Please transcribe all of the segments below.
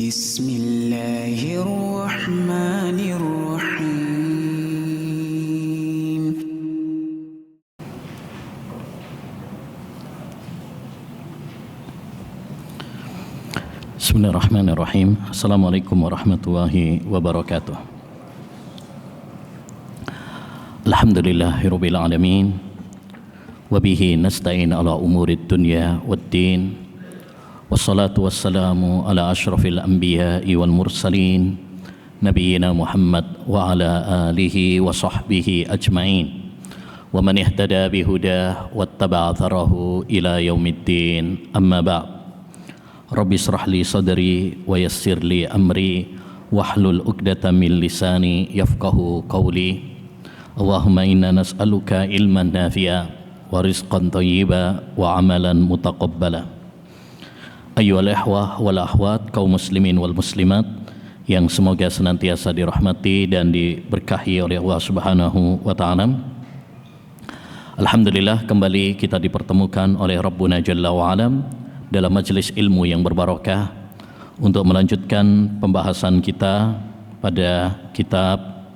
Bismillahirrahmanirrahim. Bismillahirrahmanirrahim. Assalamualaikum warahmatullahi wabarakatuh. Alhamdulillahirabbil alamin. Wa bihi nasta'in ala umurid dunya waddin. Wassalatu wassalamu ala asyrafil anbiya'i wal mursalin nabiyyina Muhammad wa ala alihi wa sahbihi ajma'in wa man ihtada bihudah wattaba'a atharahu ila yaumiddin. Amma ba'd. Rabbi israh li sadri wa yassir li amri wahlul 'uqdatam min lisani yafqahu qawli. Allahumma inna nas'aluka ilman nafi'a wa rizqan thayyiba wa amalan mutaqabbala. Ayyuhal ikhwah wal akhwat, kaum muslimin wal muslimat yang semoga senantiasa dirahmati dan diberkahi oleh Allah Subhanahu wa taala. Alhamdulillah, kembali kita dipertemukan oleh Rabbuna Jalla wa Alam dalam majelis ilmu yang berbarakah untuk melanjutkan pembahasan kita pada kitab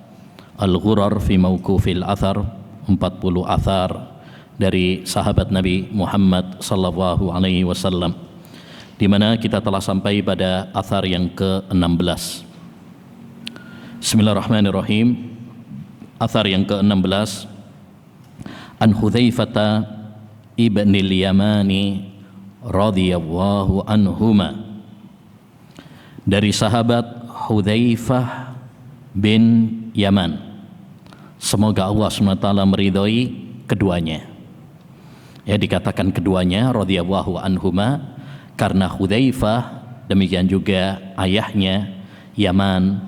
Al-Ghurar fi Mauqufil Athar, 40 athar dari sahabat Nabi Muhammad sallallahu alaihi wasallam, di mana kita telah sampai pada athar yang ke-16. Bismillahirrahmanirrahim. Athar yang ke-16, An Hudzaifah ibnil Yamani radhiyallahu anhuma, dari sahabat Hudzaifah bin Yaman, semoga Allah SWT meridhai keduanya. Ya, dikatakan keduanya radhiyallahu anhuma karena Hudzaifah, demikian juga ayahnya Yaman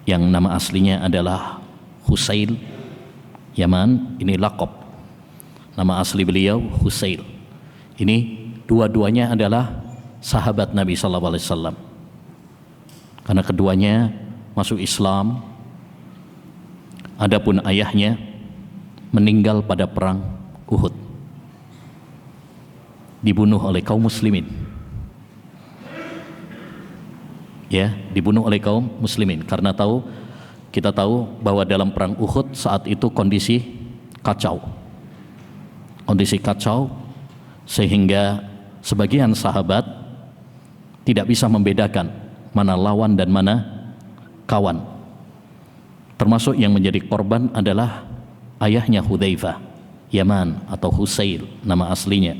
yang nama aslinya adalah Husail. Yaman ini laqab, nama asli beliau Husail. Ini dua-duanya adalah sahabat Nabi SAW, karena keduanya masuk Islam. Adapun ayahnya meninggal pada perang Uhud, dibunuh oleh kaum muslimin. Ya, dibunuh oleh kaum muslimin karena kita tahu bahwa dalam perang Uhud saat itu kondisi kacau, sehingga sebagian sahabat tidak bisa membedakan mana lawan dan mana kawan. Termasuk yang menjadi korban adalah ayahnya Hudzaifah, Yaman atau Husail nama aslinya.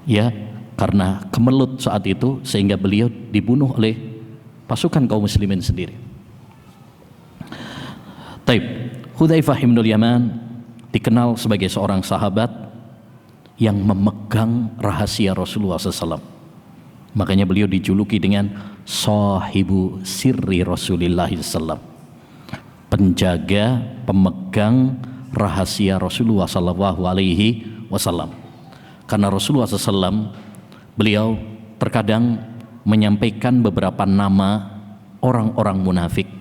Ya, karena kemelut saat itu sehingga beliau dibunuh oleh pasukan kaum muslimin sendiri. Taib, Hudzaifah bin Yaman dikenal sebagai seorang sahabat yang memegang rahasia Rasulullah SAW. Makanya beliau dijuluki dengan sahibu sirri Rasulullah SAW, penjaga, pemegang rahasia Rasulullah SAW. Karena Rasulullah SAW, beliau terkadang menyampaikan beberapa nama orang-orang munafik,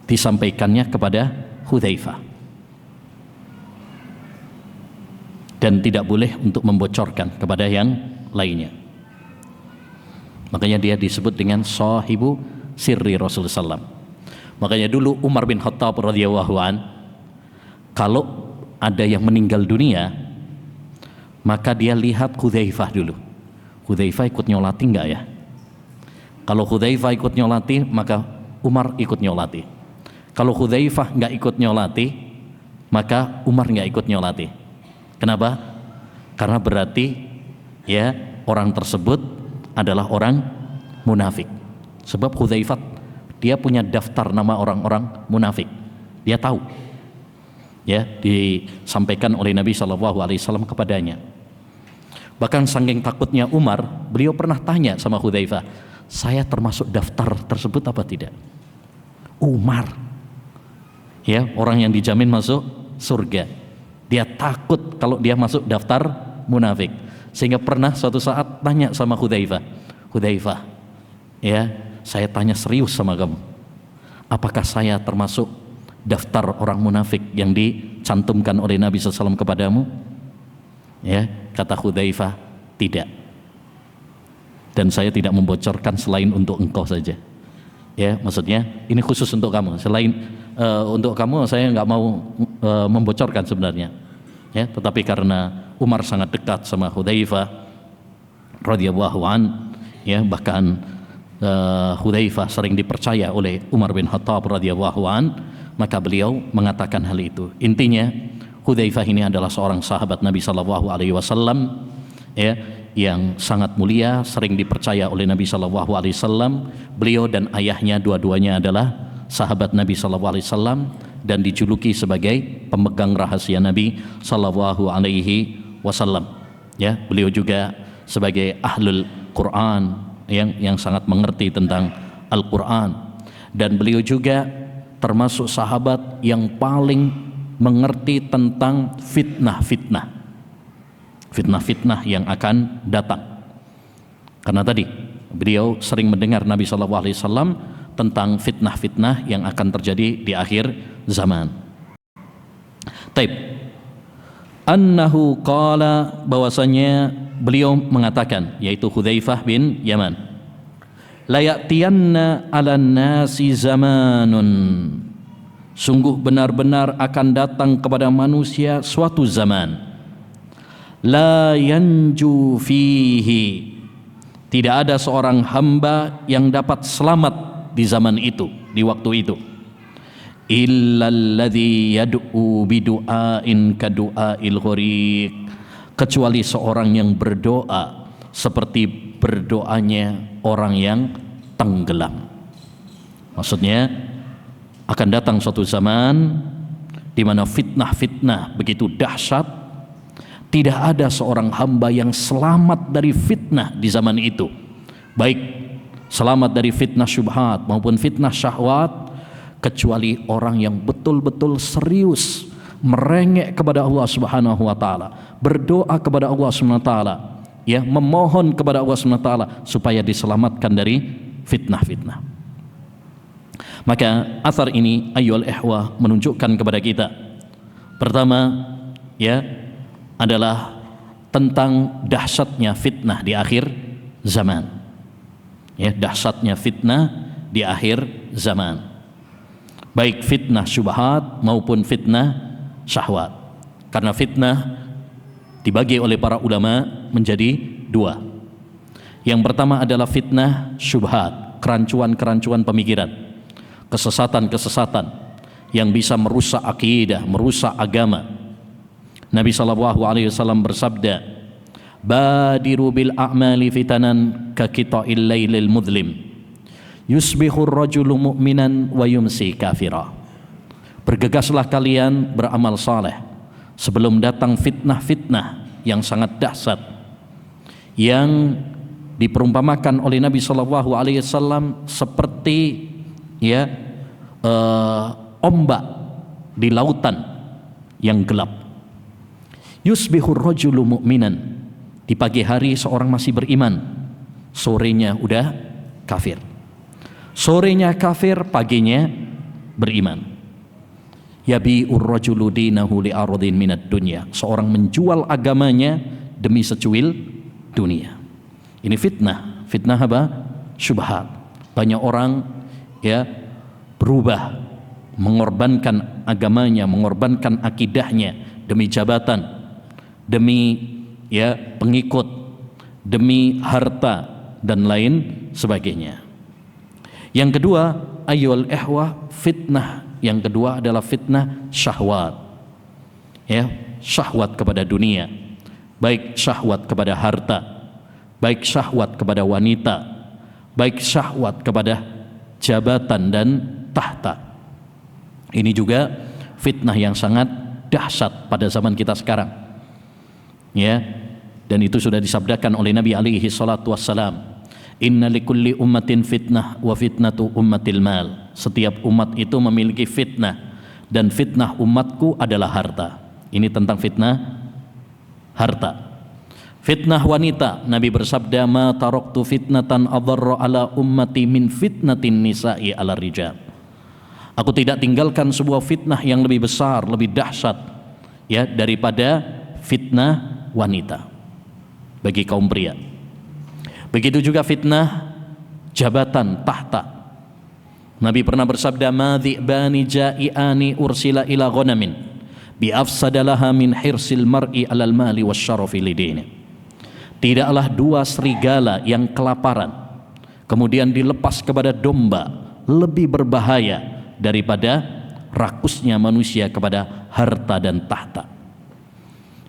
disampaikannya kepada Hudzaifah, dan tidak boleh untuk membocorkan kepada yang lainnya. Makanya dia disebut dengan sahibu sirri Rasulullah SAW. Makanya dulu Umar bin Khattab radhiyallahu an, kalau ada yang meninggal dunia, maka dia lihat Hudzaifah dulu. Hudzaifah ikut nyolati enggak ya? Kalau Hudzaifah ikut nyolati, maka Umar ikut nyolati. Kalau Hudzaifah enggak ikut nyolati, maka Umar enggak ikut nyolati. Kenapa? Karena berarti ya orang tersebut adalah orang munafik. Sebab Hudzaifah dia punya daftar nama orang-orang munafik. Dia tahu. Ya, disampaikan oleh Nabi SAW kepadanya. Bahkan saking takutnya Umar, beliau pernah tanya sama Hudzaifah, saya termasuk daftar tersebut apa tidak? Umar, ya, orang yang dijamin masuk surga, dia takut kalau dia masuk daftar munafik, sehingga pernah suatu saat tanya sama Hudzaifah, ya, saya tanya serius sama kamu, apakah saya termasuk daftar orang munafik yang dicantumkan oleh Nabi SAW kepadamu? Ya, kata Hudzaifah, tidak. dan saya tidak membocorkan selain untuk engkau saja. Ya, maksudnya ini khusus untuk kamu. Selain untuk kamu saya nggak mau membocorkan sebenarnya. Ya, tetapi karena Umar sangat dekat sama Hudzaifah radhiyallahu an, ya, bahkan Hudzaifah sering dipercaya oleh Umar bin Khattab radhiyallahu an, maka beliau mengatakan hal itu. Intinya Hudzaifah ini adalah seorang sahabat Nabi sallallahu alaihi wasallam, ya, yang sangat mulia, sering dipercaya oleh Nabi sallallahu alaihi wasallam. Beliau dan ayahnya dua-duanya adalah sahabat Nabi sallallahu alaihi wasallam dan dijuluki sebagai pemegang rahasia Nabi sallallahu alaihi wasallam. Ya, beliau juga sebagai ahlul Quran, yang sangat mengerti tentang Al-Quran, dan beliau juga termasuk sahabat yang paling mengerti tentang fitnah-fitnah yang akan datang. Karena tadi beliau sering mendengar Nabi SAW tentang fitnah-fitnah yang akan terjadi di akhir zaman. Taib, annahu qala, bahwasanya beliau mengatakan, yaitu Hudzaifah bin Yaman, la ya'tiyanna 'alan nasi zamanun, sungguh benar-benar akan datang kepada manusia suatu zaman, la yanju fihi, tidak ada seorang hamba yang dapat selamat di zaman itu, di waktu itu, illalladzi yad'u bidu'ain kadu'ail ghariq, kecuali seorang yang berdoa seperti berdoanya orang yang tenggelam. Maksudnya akan datang suatu zaman di mana fitnah-fitnah begitu dahsyat, tidak ada seorang hamba yang selamat dari fitnah di zaman itu, baik selamat dari fitnah syubhat maupun fitnah syahwat, kecuali orang yang betul-betul serius merengek kepada Allah Subhanahu wa taala, berdoa kepada Allah Subhanahu wa taala, ya, memohon kepada Allah Subhanahu wa taala supaya diselamatkan dari fitnah-fitnah. Maka athar ini ayyuhal ikhwah menunjukkan kepada kita, pertama, ya, adalah tentang dahsyatnya fitnah di akhir zaman. Ya, dahsyatnya fitnah di akhir zaman. Baik fitnah syubhat maupun fitnah syahwat. Karena fitnah dibagi oleh para ulama menjadi dua. Yang pertama adalah fitnah syubhat, kerancuan-kerancuan pemikiran, kesesatan-kesesatan yang bisa merusak akidah, merusak agama. Nabi SAW bersabda, badiru bil a'mali fitanan ka qita'il lailil mudlim, yusbihur rajulu mu'minan wa yumsi kafira. Bergegaslah kalian beramal saleh sebelum datang fitnah-fitnah yang sangat dahsyat yang diperumpamakan oleh Nabi SAW seperti, ya, ombak di lautan yang gelap. Yusbihur rajulu mu'minan, di pagi hari seorang masih beriman, sorenya udah kafir. Sorenya kafir, paginya beriman. Yabi'ur rajulu dinahu li'aradin minad dunya, seorang menjual agamanya demi secuil dunia. Ini fitnah. Fitnah apa? Syubhat. Banyak orang, ya, berubah, mengorbankan agamanya, mengorbankan akidahnya demi jabatan, demi, ya, pengikut, demi harta dan lain sebagainya. Yang kedua, ayyuhal ikhwah, fitnah yang kedua adalah fitnah syahwat. Ya, syahwat kepada dunia, baik syahwat kepada harta, baik syahwat kepada wanita, baik syahwat kepada jabatan dan tahta. Ini juga fitnah yang sangat dahsyat pada zaman kita sekarang. Ya, dan itu sudah disabdakan oleh Nabi alaihi salatu wassalam, inna likulli ummatin fitnah wa fitnatu ummatil mal. Setiap umat itu memiliki fitnah, dan fitnah umatku adalah harta. Ini tentang fitnah harta. Fitnah wanita, Nabi bersabda, ma taraktu fitnatan adarra ala ummati min fitnatin nisa'i ala rijal. Aku tidak tinggalkan sebuah fitnah yang lebih besar, lebih dahsyat, ya, daripada fitnah wanita bagi kaum pria. Begitu juga fitnah jabatan, tahta. Nabi pernah bersabda, "Ma dhi'bani ja'iani ursila ila ghanamin bi afsadalaha min hirsil mar'i 'alal mali wasyarafi lidini." Tidaklah dua serigala yang kelaparan kemudian dilepas kepada domba lebih berbahaya daripada rakusnya manusia kepada harta dan tahta.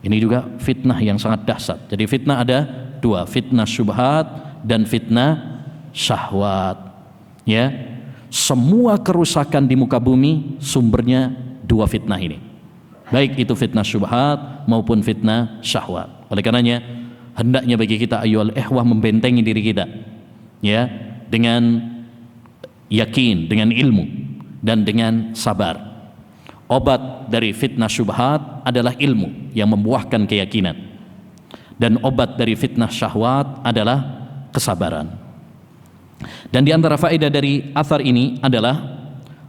Ini juga fitnah yang sangat dahsyat. Jadi fitnah ada dua, fitnah syubhat dan fitnah syahwat. Ya, semua kerusakan di muka bumi sumbernya dua fitnah ini, baik itu fitnah syubhat maupun fitnah syahwat. Oleh karenanya hendaknya bagi kita ayyuhal ikhwah membentengi diri kita, ya, dengan yakin, dengan ilmu dan dengan sabar. Obat dari fitnah syubhat adalah ilmu yang membuahkan keyakinan, dan obat dari fitnah syahwat adalah kesabaran. Dan di antara faedah dari athar ini adalah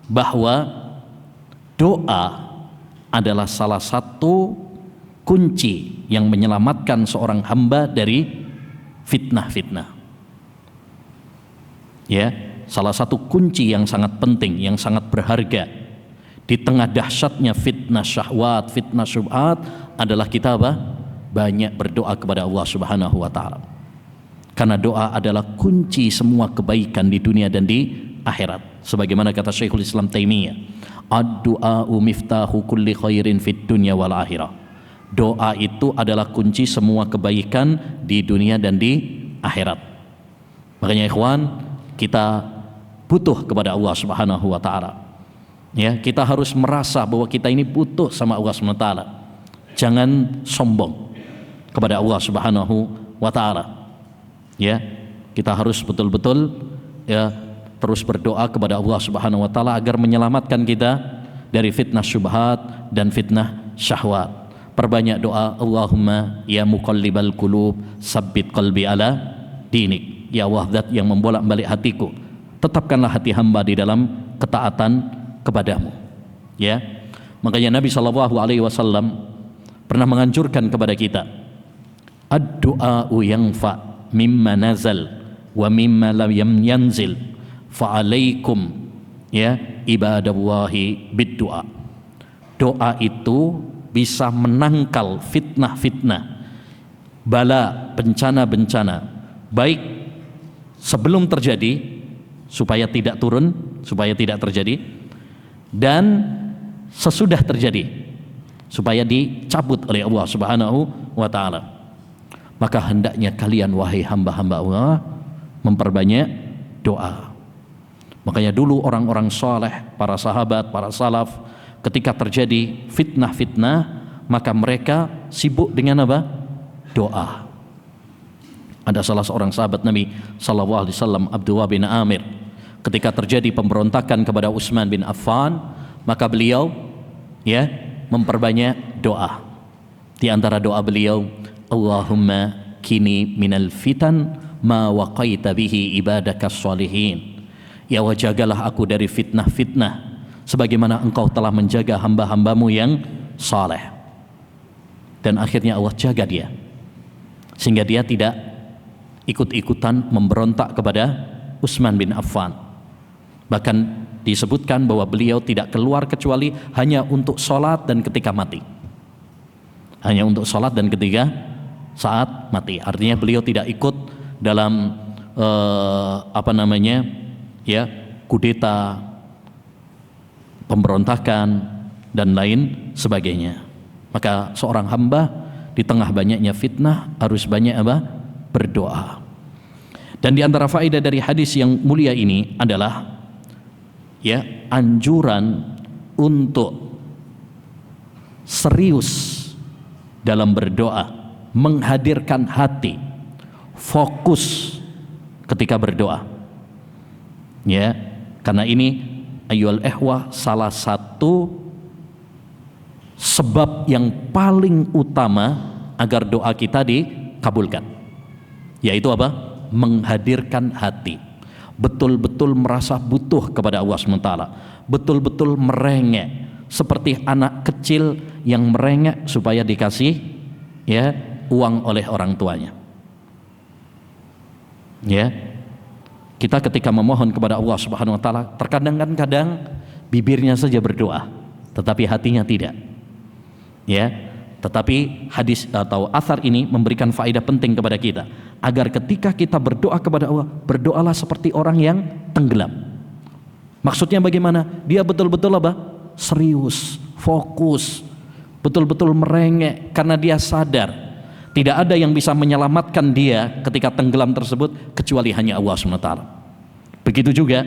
bahwa doa adalah salah satu kunci yang menyelamatkan seorang hamba dari fitnah-fitnah. Ya, salah satu kunci yang sangat penting, yang sangat berharga di tengah dahsyatnya fitnah syahwat, fitnah syubhat adalah kita apa? Banyak berdoa kepada Allah Subhanahu wa taala. Karena doa adalah kunci semua kebaikan di dunia dan di akhirat. Sebagaimana kata Syekhul Islam Taimiyah, ad-du'a'u miftahu kulli khairin fid dunya wal akhirah. Doa itu adalah kunci semua kebaikan di dunia dan di akhirat. Makanya ikhwan, kita butuh kepada Allah Subhanahu wa taala. Ya, kita harus merasa bahwa kita ini butuh sama Allah Subhanahu wa taala. Jangan sombong kepada Allah Subhanahu wa taala. Ya, kita harus betul-betul ya terus berdoa kepada Allah Subhanahu wa taala agar menyelamatkan kita dari fitnah syubhat dan fitnah syahwat. Perbanyak doa, Allahumma ya muqallibal qulub sabbit qalbi ala dinik. Ya Allah, zat yang membolak-balik hatiku, tetapkanlah hati hamba di dalam ketaatan kepadamu. Ya, makanya Nabi SAW pernah menganjurkan kepada kita, ad-du'a'u yanfa mimma nazal wa mimma lam yanzil fa'alaikum ya ibadallahi bid-du'a. Doa itu bisa menangkal fitnah-fitnah, bala, bencana-bencana, baik sebelum terjadi supaya tidak turun, supaya tidak terjadi, dan sesudah terjadi supaya dicabut oleh Allah Subhanahu wa taala. Maka hendaknya kalian wahai hamba-hamba Allah memperbanyak doa. Makanya dulu orang-orang saleh, para sahabat, para salaf, ketika terjadi fitnah-fitnah, maka mereka sibuk dengan apa? Doa. Ada salah seorang sahabat Nabi sallallahu alaihi wasallam, Abdullah bin Amir, ketika terjadi pemberontakan kepada Utsman bin Affan, maka beliau ya memperbanyak doa. Di antara doa beliau, Allahumma kini minal fitan ma waqaita bihi ibadakas sholihin. Ya Allah, jagalah aku dari fitnah-fitnah sebagaimana engkau telah menjaga hamba-hambamu yang saleh. Dan akhirnya Allah jaga dia sehingga dia tidak ikut-ikutan memberontak kepada Utsman bin Affan. Bahkan disebutkan bahwa beliau tidak keluar kecuali hanya untuk sholat dan ketika mati. Hanya untuk sholat dan ketika saat mati. Artinya beliau tidak ikut dalam kudeta, pemberontakan dan lain sebagainya. Maka seorang hamba di tengah banyaknya fitnah harus banyak berdoa. Dan di antara faedah dari hadis yang mulia ini adalah ya anjuran untuk serius dalam berdoa, menghadirkan hati, fokus ketika berdoa. Ya, karena ini ayyuhal ikhwah salah satu sebab yang paling utama agar doa kita dikabulkan, yaitu apa? Menghadirkan hati, betul-betul merasa butuh kepada Allah SWT, betul-betul merengek seperti anak kecil yang merengek supaya dikasih ya uang oleh orang tuanya. Ya, kita ketika memohon kepada Allah Subhanahu wa taala, terkadang bibirnya saja berdoa, tetapi hatinya tidak. Ya, tetapi hadis atau athar ini memberikan faedah penting kepada kita, agar ketika kita berdoa kepada Allah, berdoalah seperti orang yang tenggelam. Maksudnya bagaimana? Dia betul-betul apa? Serius, fokus, betul-betul merengek, karena dia sadar tidak ada yang bisa menyelamatkan dia ketika tenggelam tersebut kecuali hanya Allah SWT. Begitu juga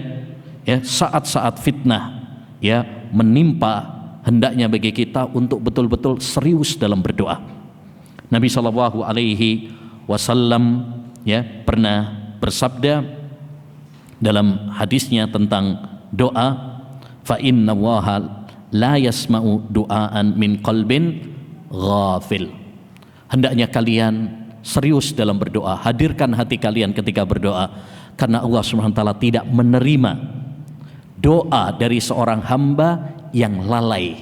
ya, saat-saat fitnah ya menimpa, hendaknya bagi kita untuk betul-betul serius dalam berdoa. Nabi Shallallahu Alaihi Wasallam ya pernah bersabda dalam hadisnya tentang doa, fa inna Allaha la yasma'u du'aan min qalbin ghafil. Hendaknya kalian serius dalam berdoa, hadirkan hati kalian ketika berdoa, karena Allah SWT tidak menerima doa dari seorang hamba yang lalai.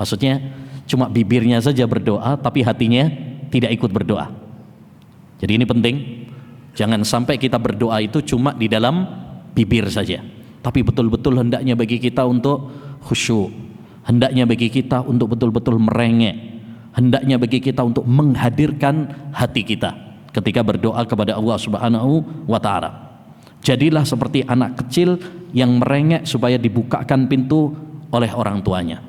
Maksudnya cuma bibirnya saja berdoa tapi hatinya tidak ikut berdoa. Jadi ini penting, jangan sampai kita berdoa itu cuma di dalam bibir saja, tapi betul-betul hendaknya bagi kita untuk khusyuk, hendaknya bagi kita untuk betul-betul merengek, hendaknya bagi kita untuk menghadirkan hati kita ketika berdoa kepada Allah Subhanahu wa taala. Jadilah seperti anak kecil yang merengek supaya dibukakan pintu oleh orang tuanya.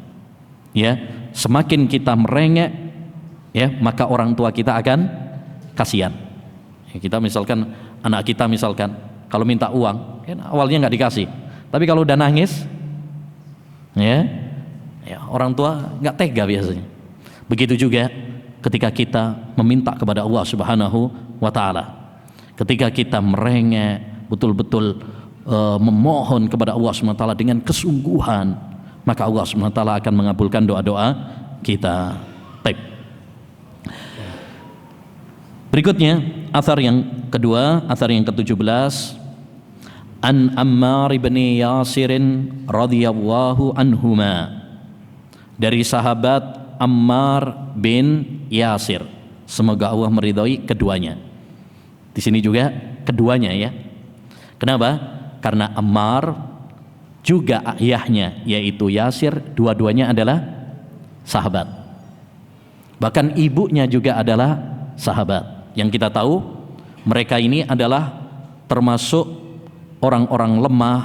Ya, semakin kita merengek ya, maka orang tua kita akan kasihan. Ya, kita misalkan anak kita misalkan kalau minta uang, ya, awalnya nggak dikasih, tapi kalau udah nangis ya orang tua nggak tega biasanya. Begitu juga ketika kita meminta kepada Allah Subhanahu wa taala. Ketika kita merengek, betul-betul memohon kepada Allah Subhanahu wa taala dengan kesungguhan, maka Allah Subhanahu wa taala akan mengabulkan doa-doa kita. Baik. Berikutnya, athar yang kedua, athar yang ke-17, an Ammar bin Yasir radhiyallahu anhuma, dari sahabat Ammar bin Yasir, semoga Allah meridhai keduanya. Di sini juga keduanya ya. Kenapa? Karena Ammar juga ayahnya yaitu Yasir, dua-duanya adalah sahabat. Bahkan ibunya juga adalah sahabat. Yang kita tahu mereka ini adalah termasuk orang-orang lemah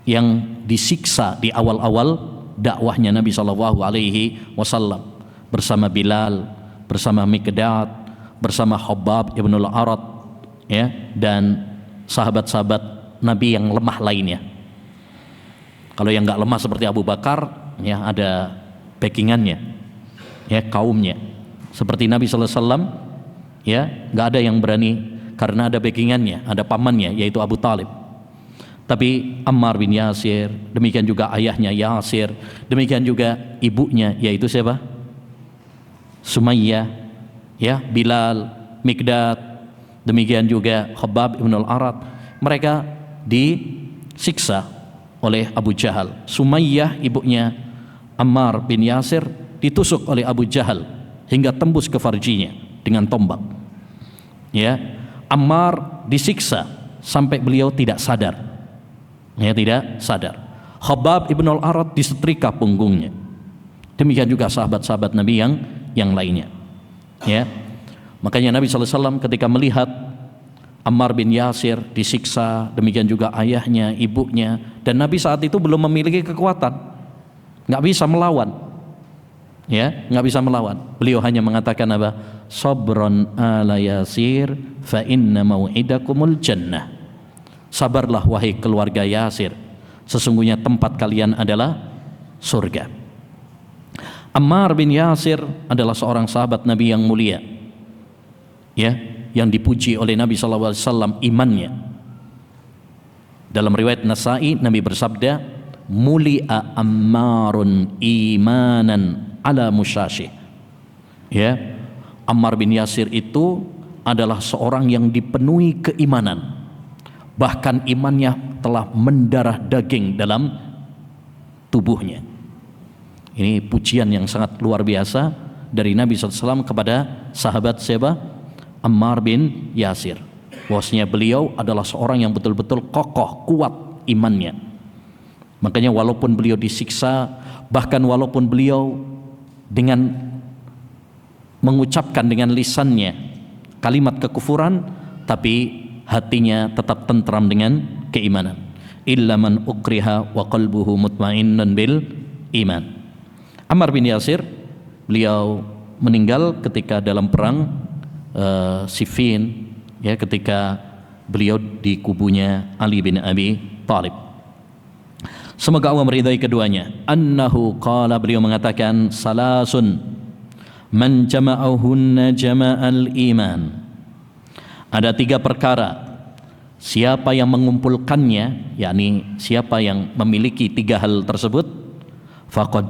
yang disiksa di awal-awal dakwahnya Nabi Shallallahu Alaihi Wasallam, bersama Bilal, bersama Miqdad, bersama Khabbab ibnul Arat ya, dan sahabat-sahabat Nabi yang lemah lainnya. Kalau yang nggak lemah seperti Abu Bakar ya ada backingannya ya, kaumnya. Seperti Nabi Sallallahu Alaihi Wasallam ya, nggak ada yang berani karena ada backingannya, ada pamannya yaitu Abu Talib. Tapi Ammar bin Yasir, demikian juga ayahnya Yasir, demikian juga ibunya yaitu siapa? Sumayyah, ya, Bilal, Miqdad, demikian juga Khabbab ibnul Arat. Mereka disiksa oleh Abu Jahal. Sumayyah ibunya Ammar bin Yasir ditusuk oleh Abu Jahal hingga tembus ke farjinya dengan tombak. Ya, Ammar disiksa sampai beliau tidak sadar. Ya, tidak sadar. Khabbab ibnul Arat disetrika punggungnya. Demikian juga sahabat-sahabat Nabi yang lainnya. Ya, makanya Nabi SAW ketika melihat Ammar bin Yasir disiksa, demikian juga ayahnya, ibunya, dan Nabi saat itu belum memiliki kekuatan, nggak bisa melawan. Ya, nggak bisa melawan. Beliau hanya mengatakan apa? Sabron ala Yasir, fa inna mau'idakumul jannah. Sabarlah wahai keluarga Yasir, sesungguhnya tempat kalian adalah surga. Ammar bin Yasir adalah seorang sahabat Nabi yang mulia, ya, yang dipuji oleh Nabi SAW imannya. Dalam riwayat Nasai, Nabi bersabda, muli'a Ammarun imanan ala musyashih. Ya, Ammar bin Yasir itu adalah seorang yang dipenuhi keimanan. Bahkan imannya telah mendarah daging dalam tubuhnya. Ini pujian yang sangat luar biasa dari Nabi SAW kepada sahabat siapa? Ammar bin Yasir. bahwasanya beliau adalah seorang yang betul-betul kokoh, kuat imannya. Makanya walaupun beliau disiksa, bahkan walaupun beliau dengan mengucapkan dengan lisannya kalimat kekufuran, tapi hatinya tetap tentram dengan keimanan. Illa man ukriha wa qalbuhu mutmainnun bil iman. Ammar bin Yasir, beliau meninggal ketika dalam perang Siffin, ya, ketika beliau di kubunya Ali bin Abi Thalib. Semoga Allah meridai keduanya. Annahu qala, beliau mengatakan, salasun man jama'ahunna jama'al iman. Ada 3 perkara, siapa yang mengumpulkannya, yakni siapa yang memiliki 3 hal tersebut, faqad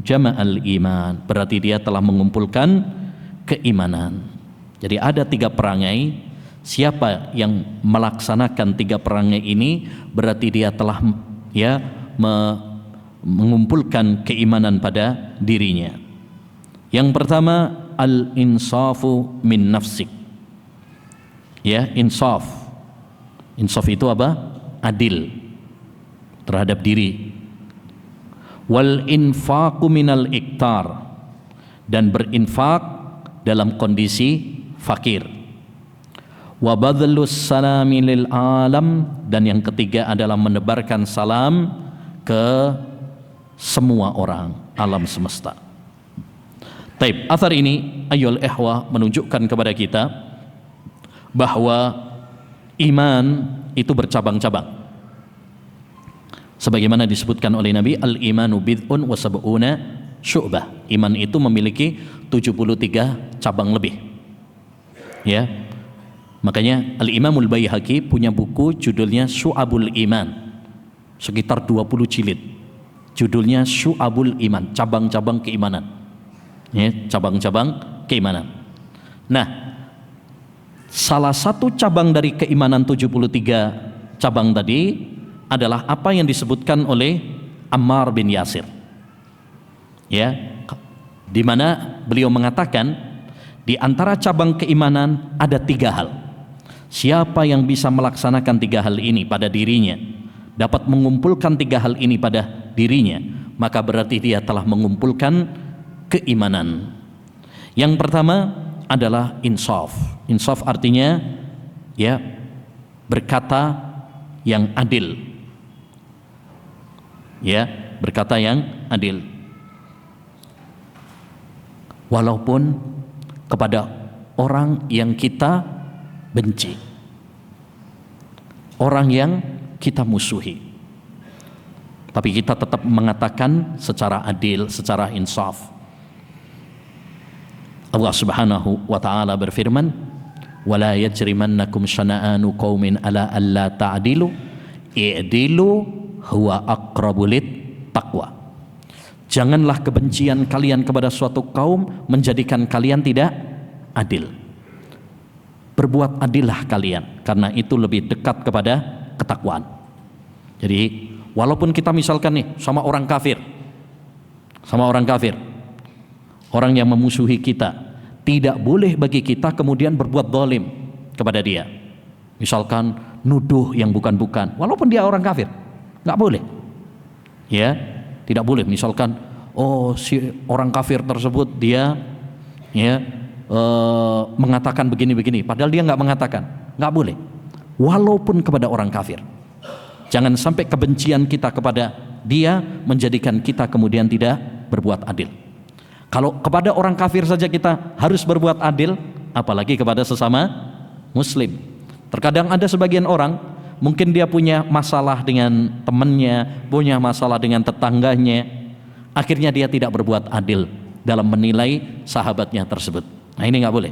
jama'al iman, berarti dia telah mengumpulkan keimanan. Jadi ada 3 perangai, siapa yang melaksanakan 3 perangai ini berarti dia telah mengumpulkan keimanan pada dirinya. Yang pertama, al-insafu min nafsik. Ya, insaf. Insaf itu apa? Adil terhadap diri. Wal infaqu minal iktar, dan berinfak dalam kondisi fakir. Wa badlus salami lil alam, dan yang ketiga adalah menebarkan salam ke semua orang alam semesta. Taib, athar ini ayyul ikhwah menunjukkan kepada kita bahwa iman itu bercabang-cabang. Sebagaimana disebutkan oleh Nabi, al-imanu bid'un wa sab'una syu'bah. Iman itu memiliki 73 cabang lebih. Ya. Makanya Al-Imamul Baihaqi punya buku judulnya Syu'abul Iman, sekitar 20 jilid. Judulnya Syu'abul Iman, cabang-cabang keimanan. Ya, cabang-cabang keimanan. Nah, salah satu cabang dari keimanan 73 cabang tadi adalah apa yang disebutkan oleh Ammar bin Yasir. Ya, di mana beliau mengatakan di antara cabang keimanan ada 3 hal. Siapa yang bisa melaksanakan 3 hal ini pada dirinya, dapat mengumpulkan 3 hal ini pada dirinya, maka berarti dia telah mengumpulkan keimanan. Yang pertama adalah insaf. Insaf artinya ya, berkata yang adil. Ya, berkata yang adil. Walaupun kepada orang yang kita benci, orang yang kita musuhi, tapi kita tetap mengatakan secara adil, secara insaf. Allah Subhanahu wa taala berfirman, "Wala yajrimannakum syana'anu qaumin ala alla ta'dilu, i'dilu huwa aqrabu lit taqwa." Janganlah kebencian kalian kepada suatu kaum menjadikan kalian tidak adil. Berbuat adillah kalian, karena itu lebih dekat kepada ketakwaan. Jadi walaupun kita misalkan nih sama orang kafir, orang yang memusuhi kita, tidak boleh bagi kita kemudian berbuat zalim kepada dia. Misalkan nuduh yang bukan-bukan, walaupun dia orang kafir, nggak boleh. Ya, tidak boleh. Misalkan, oh si orang kafir tersebut dia mengatakan begini-begini, padahal dia nggak mengatakan, nggak boleh. Walaupun kepada orang kafir, jangan sampai kebencian kita kepada dia menjadikan kita kemudian tidak berbuat adil. Kalau kepada orang kafir saja kita harus berbuat adil, apalagi kepada sesama muslim. Terkadang ada sebagian orang, mungkin dia punya masalah dengan temannya, punya masalah dengan tetangganya, akhirnya dia tidak berbuat adil dalam menilai sahabatnya tersebut. Nah, ini nggak boleh.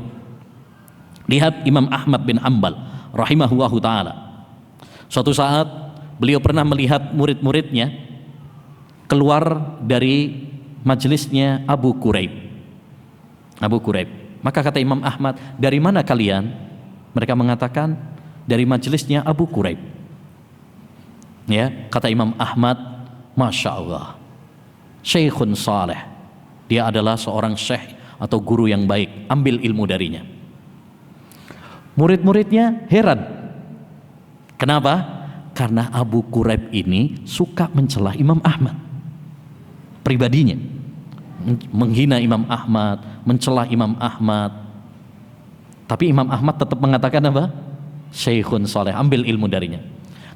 Lihat Imam Ahmad bin Hanbal rahimahullahu ta'ala. Suatu saat beliau pernah melihat murid-muridnya keluar dari majelisnya Abu Quraib. Maka kata Imam Ahmad, dari mana kalian? Mereka mengatakan, dari majelisnya Abu Quraib. Ya, kata Imam Ahmad, Masya Allah, Syekhun saleh, dia adalah seorang syekh atau guru yang baik, ambil ilmu darinya. Murid-muridnya heran. Kenapa? Karena Abu Quraib ini suka mencela Imam Ahmad pribadinya, menghina Imam Ahmad, mencela Imam Ahmad. Tapi Imam Ahmad tetap mengatakan apa? Syekhun soleh, ambil ilmu darinya.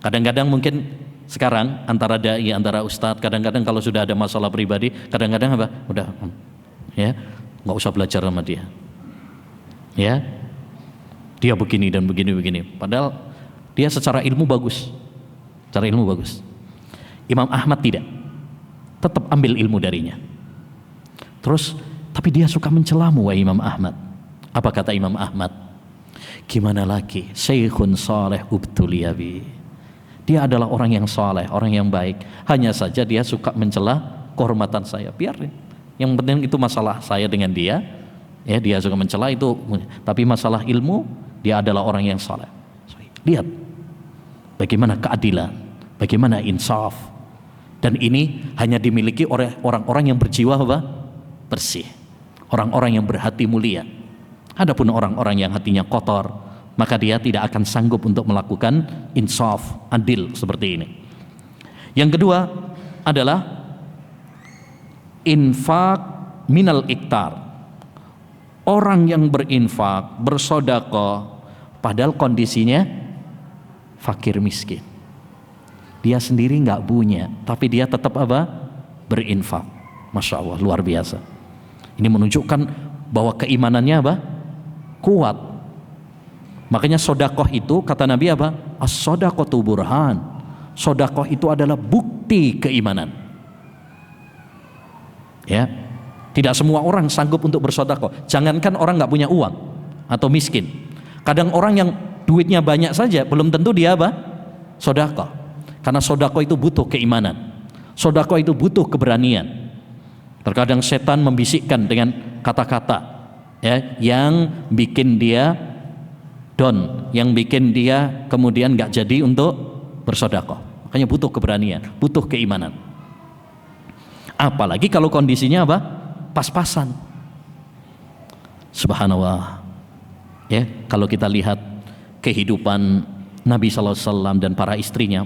Kadang-kadang mungkin sekarang antara dai, antara ustadz, kadang-kadang kalau sudah ada masalah pribadi, kadang-kadang apa? Udah, ya, nggak usah belajar sama dia. Ya, dia begini dan begini. Padahal dia secara ilmu bagus, Imam Ahmad tidak, tetap ambil ilmu darinya. Terus, tapi dia suka mencelamu, wahai Imam Ahmad. Apa kata Imam Ahmad? Gimana lagi? Syekhun saleh ubtuliyabi. Dia adalah orang yang saleh, orang yang baik. Hanya saja dia suka mencela kehormatan saya. Biarin. Yang penting itu masalah saya dengan dia. Ya, dia suka mencela itu. Tapi masalah ilmu, dia adalah orang yang saleh. Lihat bagaimana keadilan, bagaimana insaf. Dan ini hanya dimiliki oleh orang-orang yang berjiwa apa? Bersih. Orang-orang yang berhati mulia. Adapun orang-orang yang hatinya kotor, maka dia tidak akan sanggup untuk melakukan insaf, adil seperti ini. Yang kedua adalah infak minal iktar. Orang yang berinfak, bersedekah, padahal kondisinya fakir miskin. Dia sendiri nggak punya, tapi dia tetap apa? Berinfak. Masya Allah, luar biasa. Ini menunjukkan bahwa keimanannya apa? Kuat. Makanya sodakoh itu kata Nabi apa? As-sodakotu burhan. Sodakoh itu adalah bukti keimanan. Ya, tidak semua orang sanggup untuk bersodakoh. Jangankan orang nggak punya uang atau miskin. Kadang orang yang duitnya banyak saja belum tentu dia apa? Sodakoh. Karena sodakoh itu butuh keimanan. Sodakoh itu butuh keberanian. Terkadang setan membisikkan dengan kata-kata, ya, yang bikin dia down, yang bikin dia kemudian nggak jadi untuk bersodakoh. Makanya butuh keberanian, butuh keimanan. Apalagi kalau kondisinya apa? Pas-pasan. Subhanallah. Ya, kalau kita lihat kehidupan Nabi SAW dan para istrinya,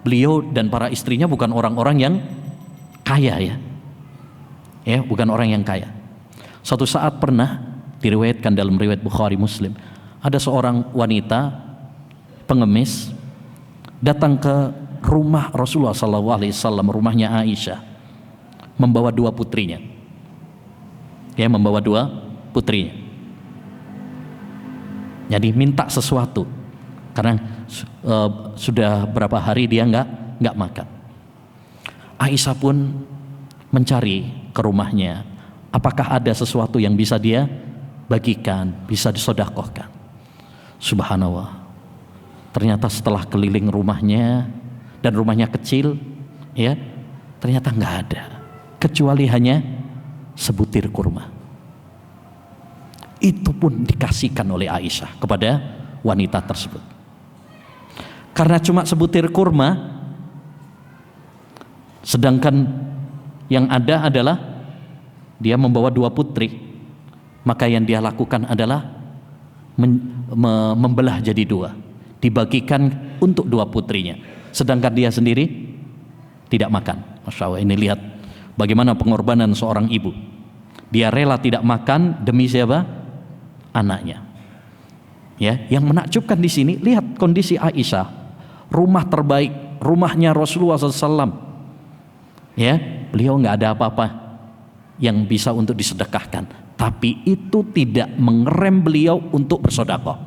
beliau dan para istrinya bukan orang-orang yang kaya, ya, bukan orang yang kaya. Suatu saat pernah diriwayatkan dalam riwayat Bukhari Muslim, ada seorang wanita pengemis datang ke rumah Rasulullah SAW, rumahnya Aisyah, membawa dua putrinya. Ya, membawa dua putrinya. Jadi minta sesuatu karena sudah berapa hari dia nggak makan. Aisyah pun mencari ke rumahnya, apakah ada sesuatu yang bisa dia bagikan, bisa disodakohkan. Subhanallah, ternyata setelah keliling rumahnya, dan rumahnya kecil, ya, ternyata nggak ada, kecuali hanya sebutir kurma. Itu pun dikasihkan oleh Aisyah kepada wanita tersebut. Karena cuma sebutir kurma, sedangkan yang ada adalah dia membawa dua putri, maka yang dia lakukan adalah membelah jadi dua, dibagikan untuk dua putrinya, sedangkan dia sendiri tidak makan. Masya Allah, ini lihat bagaimana pengorbanan seorang ibu. Dia rela tidak makan demi siapa? Anaknya. Ya, yang menakjubkan di sini, lihat kondisi Aisyah, rumah terbaik, rumahnya Rasulullah SAW. Ya, beliau nggak ada apa-apa yang bisa untuk disedekahkan, tapi itu tidak mengerem beliau untuk bersedekah.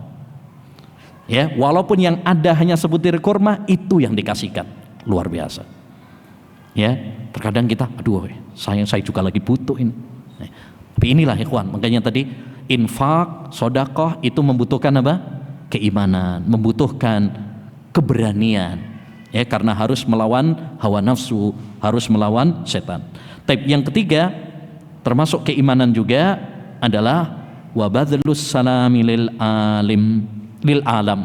Ya, walaupun yang ada hanya sebutir kurma, itu yang dikasihkan. Luar biasa. Ya, terkadang kita, aduh, saya juga lagi butuh ini. Tapi inilah ikhwan, makanya tadi infak, sedekah itu membutuhkan apa? Keimanan, membutuhkan keberanian. Ya, karena harus melawan hawa nafsu, harus melawan setan. Tapi yang ketiga, termasuk keimanan juga adalah wabadlus salami lil alam.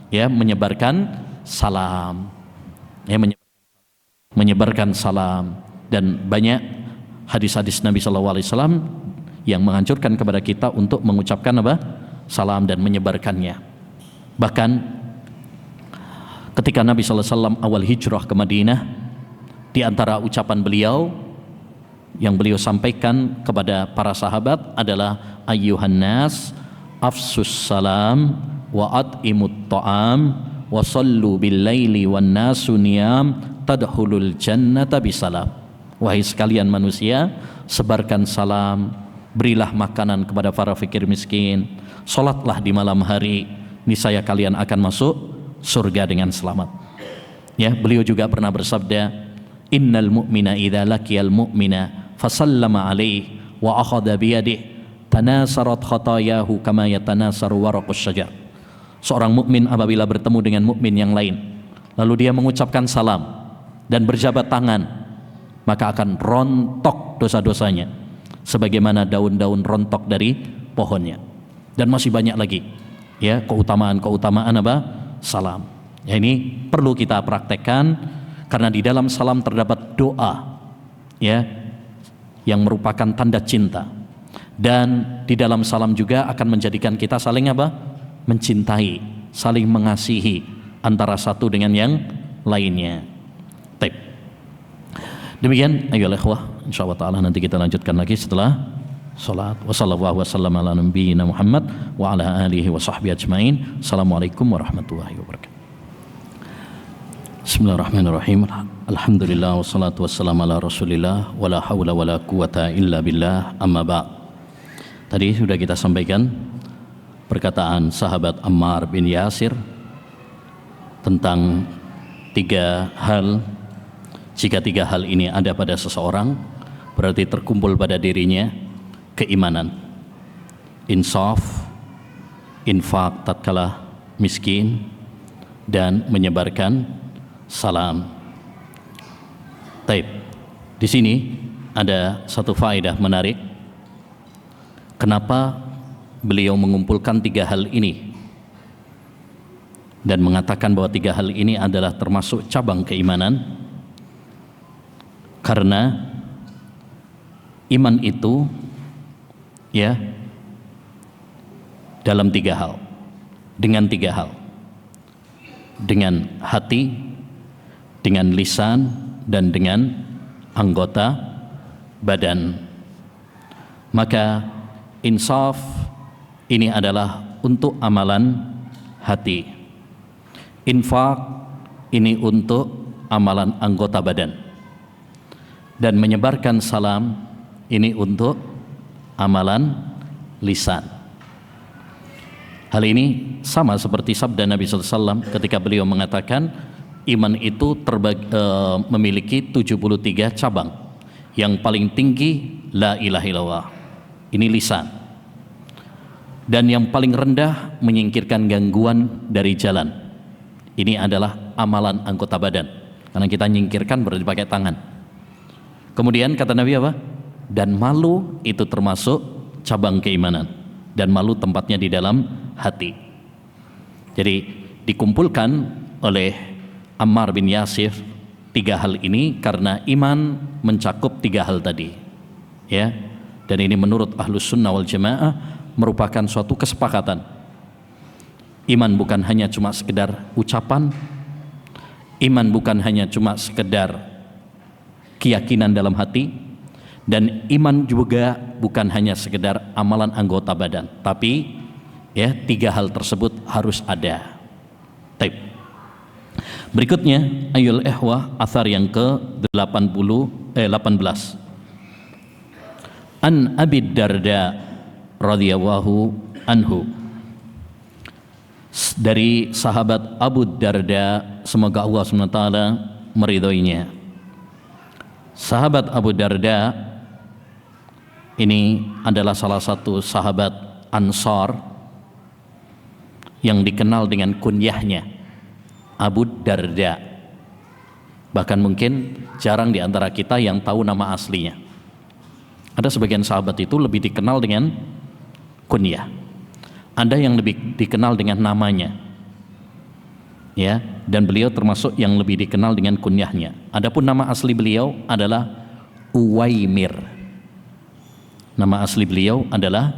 Ya, menyebarkan salam. Ya, menyebarkan salam, dan banyak hadis-hadis Nabi SAW yang menganjurkan kepada kita untuk mengucapkan apa? salam dan menyebarkannya. Bahkan ketika Nabi SAW awal hijrah ke Madinah, di antara ucapan beliau yang beliau sampaikan kepada para sahabat adalah ayyuhan nas afsus salam wa at'imut ta'am wa sallu bil laili wan nasu niyam tadkhulul jannata bisalam. Wahai sekalian manusia, sebarkan salam, berilah makanan kepada para fakir miskin, salatlah di malam hari, niscaya kalian akan masuk surga dengan selamat. Ya, beliau juga pernah bersabda, innal mu'mina idza laqiyal mu'mina fasallama alaihi wa akhadha biyadihi tanasarat khatayahu kama yatanasaru waraqus syajar. Seorang mukmin apabila bertemu dengan mukmin yang lain, lalu dia mengucapkan salam dan berjabat tangan, maka akan rontok dosa-dosanya sebagaimana daun-daun rontok dari pohonnya. Dan masih banyak lagi ya keutamaan-keutamaan apa? Salam. Ya, ini perlu kita praktekkan karena di dalam salam terdapat doa ya yang merupakan tanda cinta. Dan di dalam salam juga akan menjadikan kita saling apa? Mencintai, saling mengasihi antara satu dengan yang lainnya. Baik. Demikian ayolah ikhwah, insyaallah taala nanti kita lanjutkan lagi setelah salat. Wassallallahu wasallam ala nabiyyina Muhammad wa ala alihi wa sahbihi ajmain. Assalamualaikum warahmatullahi wabarakatuh. Bismillahirrahmanirrahim. Alhamdulillah wassalatu wassalamu ala Rasulillah wala haula wala quwata illa billah, amma ba'd. Tadi sudah kita sampaikan perkataan sahabat Ammar bin Yasir tentang 3 hal. Jika 3 hal ini ada pada seseorang, berarti terkumpul pada dirinya keimanan, insaf, infak tatkala miskin, dan menyebarkan salam. Taib. Di sini ada satu faedah menarik. Kenapa beliau mengumpulkan 3 hal ini dan mengatakan bahwa 3 hal ini adalah termasuk cabang keimanan? Karena iman itu ya dalam 3 hal, dengan 3 hal, dengan hati, dengan lisan, dan dengan anggota badan. Maka insaf ini adalah untuk amalan hati, infak ini untuk amalan anggota badan, dan menyebarkan salam ini untuk amalan lisan. Hal ini sama seperti sabda Nabi SAW ketika beliau mengatakan iman itu memiliki 73 cabang. Yang paling tinggi la ilaha illallah, ini lisan. Dan yang paling rendah menyingkirkan gangguan dari jalan, ini adalah amalan anggota badan, karena kita nyingkirkan berarti pakai tangan. Kemudian kata Nabi apa? Dan malu itu termasuk cabang keimanan, dan malu tempatnya di dalam hati. Jadi dikumpulkan oleh Ammar bin Yasir 3 hal ini karena iman mencakup 3 hal tadi ya. Dan ini menurut Ahlus Sunnah wal Jamaah merupakan suatu kesepakatan. Iman bukan hanya cuma sekedar ucapan, iman bukan hanya cuma sekedar keyakinan dalam hati, dan iman juga bukan hanya sekedar amalan anggota badan, tapi ya 3 hal tersebut harus ada. Taib. Berikutnya ayul ihwah, athar yang ke-18. An Abi Darda radhiyallahu anhu, dari sahabat Abu Darda, semoga Allah SWT meridhoinya. Sahabat Abu Darda ini adalah salah satu sahabat Ansar yang dikenal dengan kunyahnya Abu Darda. Bahkan mungkin jarang di antara kita yang tahu nama aslinya. Ada sebagian sahabat itu lebih dikenal dengan kunyah, ada yang lebih dikenal dengan namanya ya, dan beliau termasuk yang lebih dikenal dengan kunyahnya. Adapun nama asli beliau adalah Uwaimir. Nama asli beliau adalah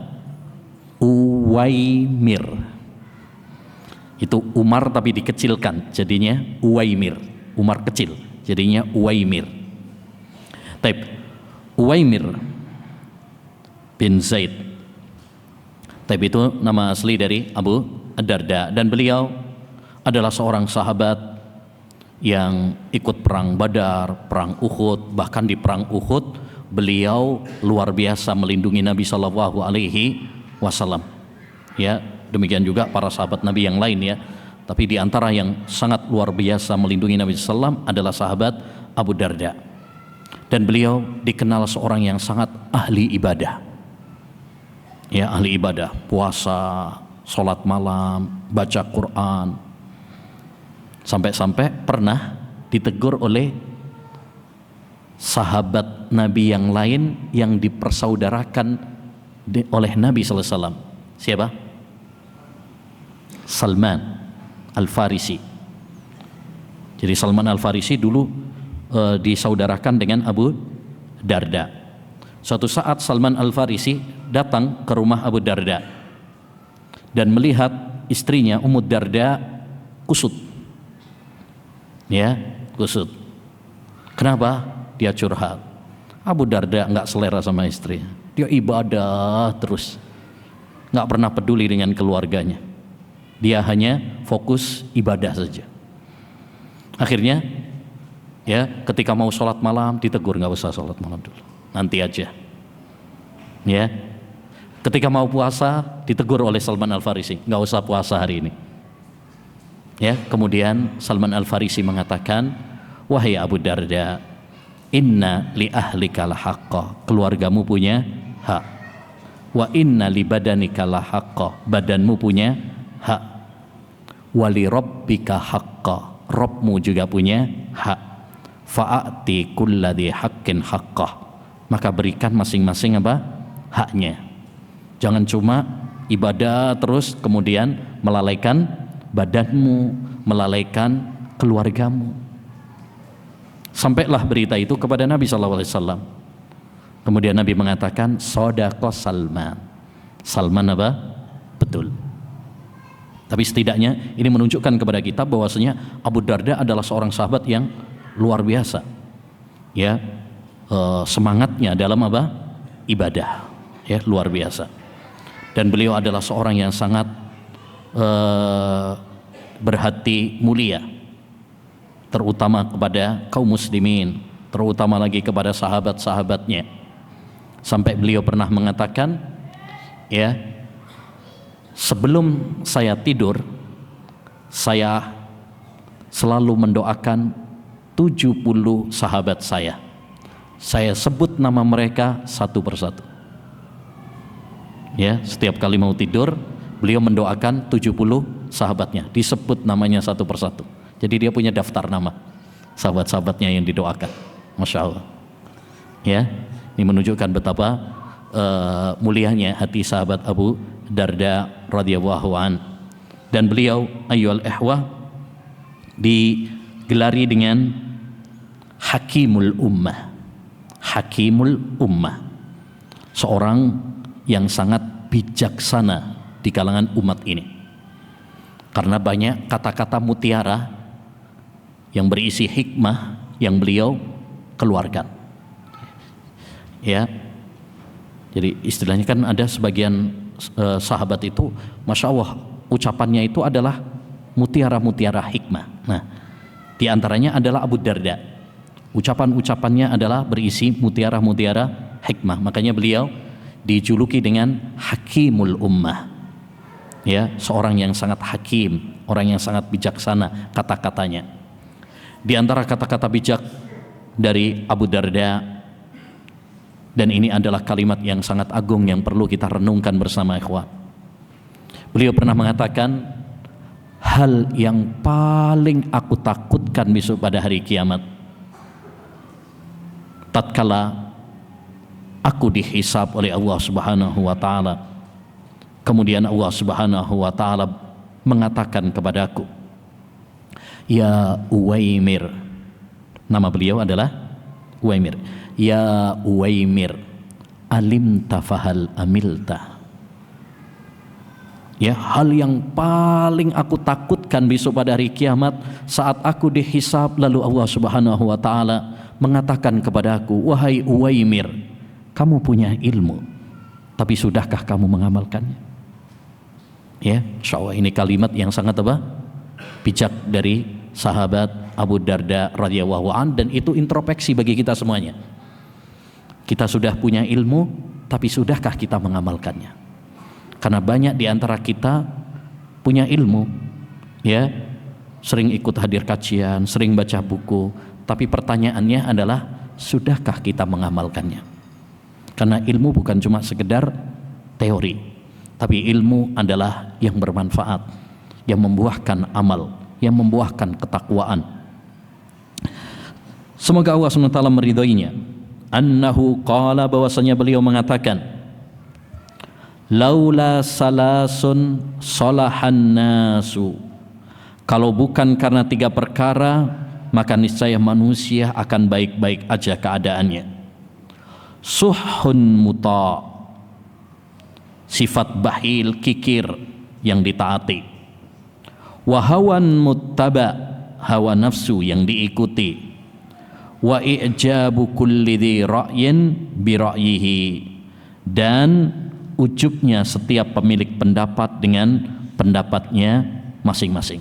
Uwaimir. Itu Umar tapi dikecilkan, jadinya Uwaimir. Umar kecil, jadinya Uwaimir. Taib. Uwaimir bin Zaid. Taib itu nama asli dari Abu Darda, dan beliau adalah seorang sahabat yang ikut perang Badar, perang Uhud. Bahkan di perang Uhud beliau luar biasa melindungi Nabi Shallallahu Alaihi Wasallam. Ya, demikian juga para sahabat Nabi yang lain ya. Tapi di antara yang sangat luar biasa melindungi Nabi SAW adalah sahabat Abu Darda. Dan beliau dikenal seorang yang sangat ahli ibadah. Ya, ahli ibadah, puasa, sholat malam, baca Quran. Sampai-sampai pernah ditegur oleh sahabat Nabi yang lain yang dipersaudarakan oleh Nabi SAW. Siapa? Salman Al-Farisi. Jadi Salman Al-Farisi dulu disaudarakan dengan Abu Darda. Suatu saat Salman Al-Farisi datang ke rumah Abu Darda dan melihat istrinya Ummu Darda kusut. Ya, kusut. Kenapa? Dia curhat. Abu Darda nggak selera sama istrinya. Dia ibadah terus, nggak pernah peduli dengan keluarganya. Dia hanya fokus ibadah saja. Akhirnya, ya, ketika mau sholat malam ditegur, nggak usah sholat malam dulu, nanti aja. Ya, ketika mau puasa ditegur oleh Salman Al-Farisi, nggak usah puasa hari ini. Ya, kemudian Salman Al-Farisi mengatakan, wahai Abu Darda, inna li ahlika lahaqqa, keluargamu punya hak. Wa inna li badanika lahaqqa, badanmu punya hak. Wa li rabbika haqqa, Rabbmu juga punya hak. Fa'ati kulladhi haqqin haqqah, maka berikan masing-masing apa? Haknya. Jangan cuma ibadah terus kemudian melalaikan badanmu, melalaikan keluargamu. Sampailah berita itu kepada Nabi SAW. Kemudian Nabi mengatakan, sodaqah Salman. Salman apa? Betul. Tapi setidaknya ini menunjukkan kepada kita bahwasanya Abu Darda adalah seorang sahabat yang luar biasa. Ya, semangatnya dalam apa? Ibadah. Ya, luar biasa. Dan beliau adalah seorang yang sangat berhati mulia, terutama kepada kaum muslimin, terutama lagi kepada sahabat-sahabatnya. Sampai beliau pernah mengatakan, ya, sebelum saya tidur saya selalu mendoakan 70 sahabat saya. Saya sebut nama mereka satu persatu. Ya, setiap kali mau tidur beliau mendoakan 70 sahabatnya, disebut namanya satu persatu. Jadi dia punya daftar nama sahabat-sahabatnya yang didoakan. Masya Allah. Ya, ini menunjukkan betapa mulianya hati sahabat Abu Darda radhiyallahu an. Dan beliau ayyuhal ihwah digelari dengan Hakimul Ummah. Hakimul Ummah, seorang yang sangat bijaksana di kalangan umat ini, karena banyak kata-kata mutiara yang berisi hikmah yang beliau keluarkan. Ya, jadi istilahnya kan ada sebagian sahabat itu, masya Allah, ucapannya itu adalah mutiara-mutiara hikmah. Nah, di antaranya adalah Abu Darda. Ucapan-ucapannya adalah berisi mutiara-mutiara hikmah. Makanya beliau dijuluki dengan Hakimul Ummah. Ya, seorang yang sangat hakim, orang yang sangat bijaksana kata-katanya. Di antara kata-kata bijak dari Abu Darda, dan ini adalah kalimat yang sangat agung yang perlu kita renungkan bersama ikhwan. Beliau pernah mengatakan, hal yang paling aku takutkan besok pada hari kiamat, tatkala aku dihisab oleh Allah Subhanahu wa taala, kemudian Allah Subhanahu wa taala mengatakan kepadaku, ya Uwaimir, nama beliau adalah Uwaimir, ya Uwaimir, alimta fahal amilta, Ya, hal yang paling aku takutkan besok pada hari kiamat saat aku dihisab, lalu Allah Subhanahu wa taala mengatakan kepadaku, wahai Uwaimir, kamu punya ilmu, tapi sudahkah kamu mengamalkannya? Ya, insyaallah ini kalimat yang sangat bijak dari sahabat Abu Darda radhiyallahu an, dan itu introspeksi bagi kita semuanya. Kita sudah punya ilmu, tapi sudahkah kita mengamalkannya? Karena banyak di antara kita punya ilmu, ya, sering ikut hadir kajian, sering baca buku, tapi pertanyaannya adalah sudahkah kita mengamalkannya? Karena ilmu bukan cuma sekedar teori, tapi ilmu adalah yang bermanfaat, yang membuahkan amal, yang membuahkan ketakwaan. Semoga Allah SWT meridhoinya. Annahu qala, bahwasanya beliau mengatakan, laula salasun salahan nasu, kalau bukan karena 3 perkara maka niscaya manusia akan baik-baik aja keadaannya. Suhun muta, sifat bahil, kikir yang ditaati. Wahawan muttaba, hawa nafsu yang diikuti. Wa i'jabu kulli dhi ra'yin bi ra'yihi, dan ujubnya setiap pemilik pendapat dengan pendapatnya masing-masing.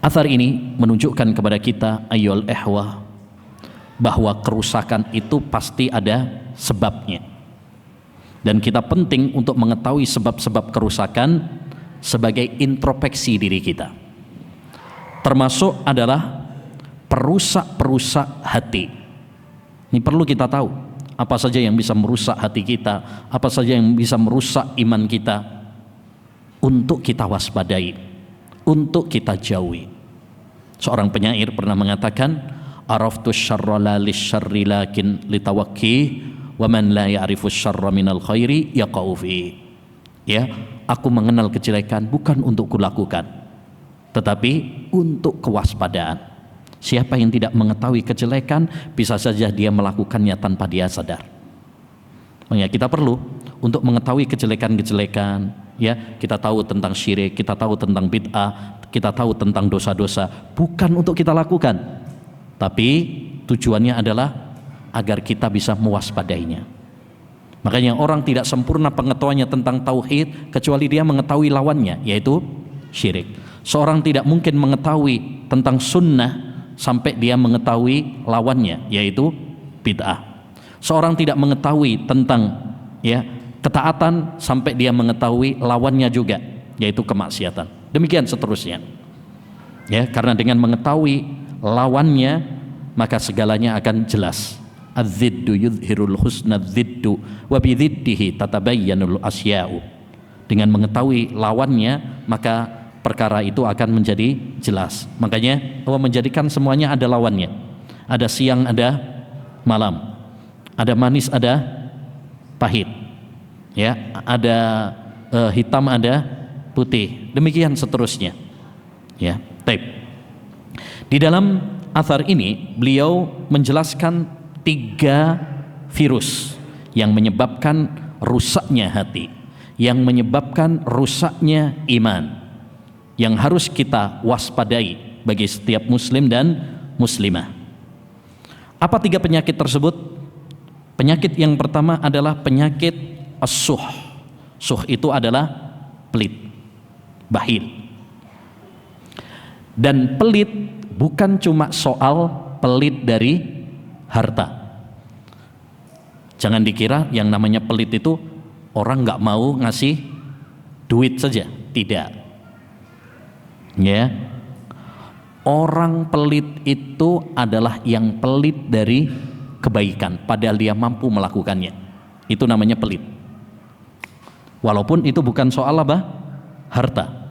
Athar ini menunjukkan kepada kita, ayyul ihwah, bahwa kerusakan itu pasti ada sebabnya, dan kita penting untuk mengetahui sebab-sebab kerusakan sebagai introspeksi diri kita. Termasuk adalah perusak-perusak hati. Ini perlu kita tahu apa saja yang bisa merusak hati kita, apa saja yang bisa merusak iman kita, untuk kita waspadai, untuk kita jauhi. Seorang penyair pernah mengatakan, araftu syarra la lisyarri lakin litawakki, wa man la ya'rifu syarra minal khairi yaqa'u fi. Ya, aku mengenal kejelekan bukan untuk kulakukan, tetapi untuk kewaspadaan. Siapa yang tidak mengetahui kejelekan, bisa saja dia melakukannya tanpa dia sadar. Makanya kita perlu untuk mengetahui kejelekan-kejelekan, ya, kita tahu tentang syirik, kita tahu tentang bid'ah, kita tahu tentang dosa-dosa, bukan untuk kita lakukan, tapi tujuannya adalah agar kita bisa mewaspadainya. Makanya orang tidak sempurna pengetahuannya tentang tauhid kecuali dia mengetahui lawannya, yaitu syirik. Seorang tidak mungkin mengetahui tentang sunnah sampai dia mengetahui lawannya, yaitu bid'ah. Seorang tidak mengetahui tentang, ya, ketaatan sampai dia mengetahui lawannya juga, yaitu kemaksiatan. Demikian seterusnya. Ya, karena dengan mengetahui lawannya maka segalanya akan jelas. Az-ziddu yudhirul husna az-ziddu wa bidhiddihi tatabayyanul asya'u. Dengan mengetahui lawannya maka perkara itu akan menjadi jelas. Makanya Allah menjadikan semuanya ada lawannya. Ada siang, ada malam. Ada manis, ada pahit. Ya, ada hitam, ada putih. Demikian seterusnya. Ya, baik. Di dalam athar ini beliau menjelaskan 3 virus yang menyebabkan rusaknya hati, yang menyebabkan rusaknya iman, yang harus kita waspadai bagi setiap muslim dan muslimah. Apa 3 penyakit tersebut? Penyakit yang pertama adalah penyakit as-suh. Suh itu adalah pelit, bakhil. Dan pelit bukan cuma soal pelit dari harta. Jangan dikira yang namanya pelit itu orang nggak mau ngasih duit saja, tidak. Ya, orang pelit itu adalah yang pelit dari kebaikan, padahal dia mampu melakukannya. Itu namanya pelit. Walaupun itu bukan soal harta.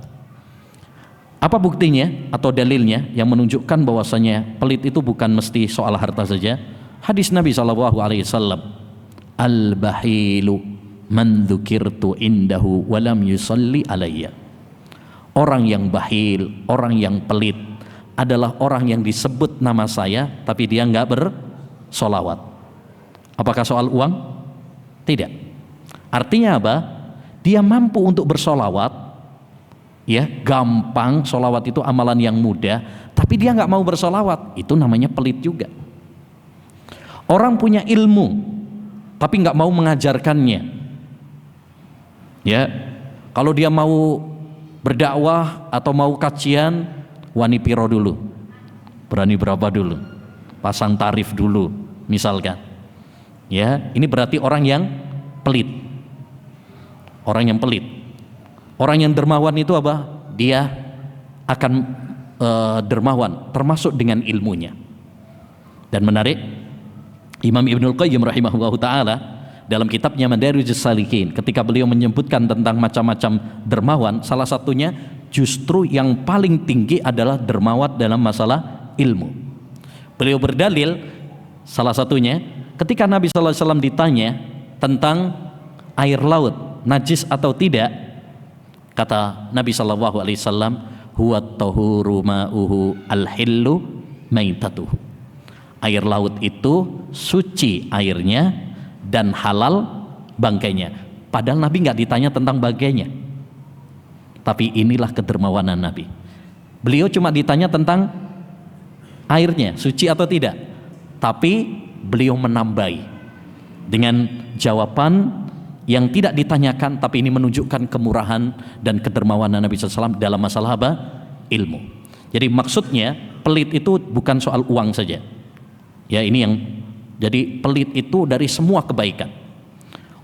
Apa buktinya atau dalilnya yang menunjukkan bahwasanya pelit itu bukan mesti soal harta saja? Hadis Nabi SAW, al-bahilu man dzukirtu indahu walam yusalli alayya. Orang yang bakhil, orang yang pelit adalah orang yang disebut nama saya tapi dia enggak bersolawat. Apakah soal uang? Tidak. Artinya apa? dia mampu untuk bersolawat, ya gampang, solawat itu amalan yang mudah, tapi dia nggak mau bersolawat, itu namanya pelit juga. Orang punya ilmu, tapi nggak mau mengajarkannya, ya kalau dia mau berdakwah atau mau kajian, wani piro dulu, berani berapa dulu, pasang tarif dulu, misalkan. Ya, ini berarti orang yang pelit. Orang yang pelit. Orang yang dermawan itu apa? Dia akan dermawan, termasuk dengan ilmunya. Dan menarik, Imam Ibnul Qayyim rahimahullahu taala dalam kitabnya Madarijus Salikin, ketika beliau menyebutkan tentang macam-macam dermawan, salah satunya justru yang paling tinggi adalah dermawan dalam masalah ilmu. Beliau berdalil salah satunya ketika Nabi sallallahu alaihi wasallam ditanya tentang air laut najis atau tidak, kata Nabi sallallahu alaihi wasallam, huwa tahuru ma'uhu al-hillu maitatuhu. Air laut itu suci airnya dan halal bangkainya. Padahal Nabi nggak ditanya tentang bangkainya. Tapi inilah kedermawanan Nabi. Beliau cuma ditanya tentang airnya suci atau tidak, tapi beliau menambahi dengan jawaban yang tidak ditanyakan, tapi ini menunjukkan kemurahan dan kedermawanan Nabi SAW dalam masalah apa? Ilmu. Jadi maksudnya pelit itu bukan soal uang saja. Ya, ini yang jadi pelit itu dari semua kebaikan.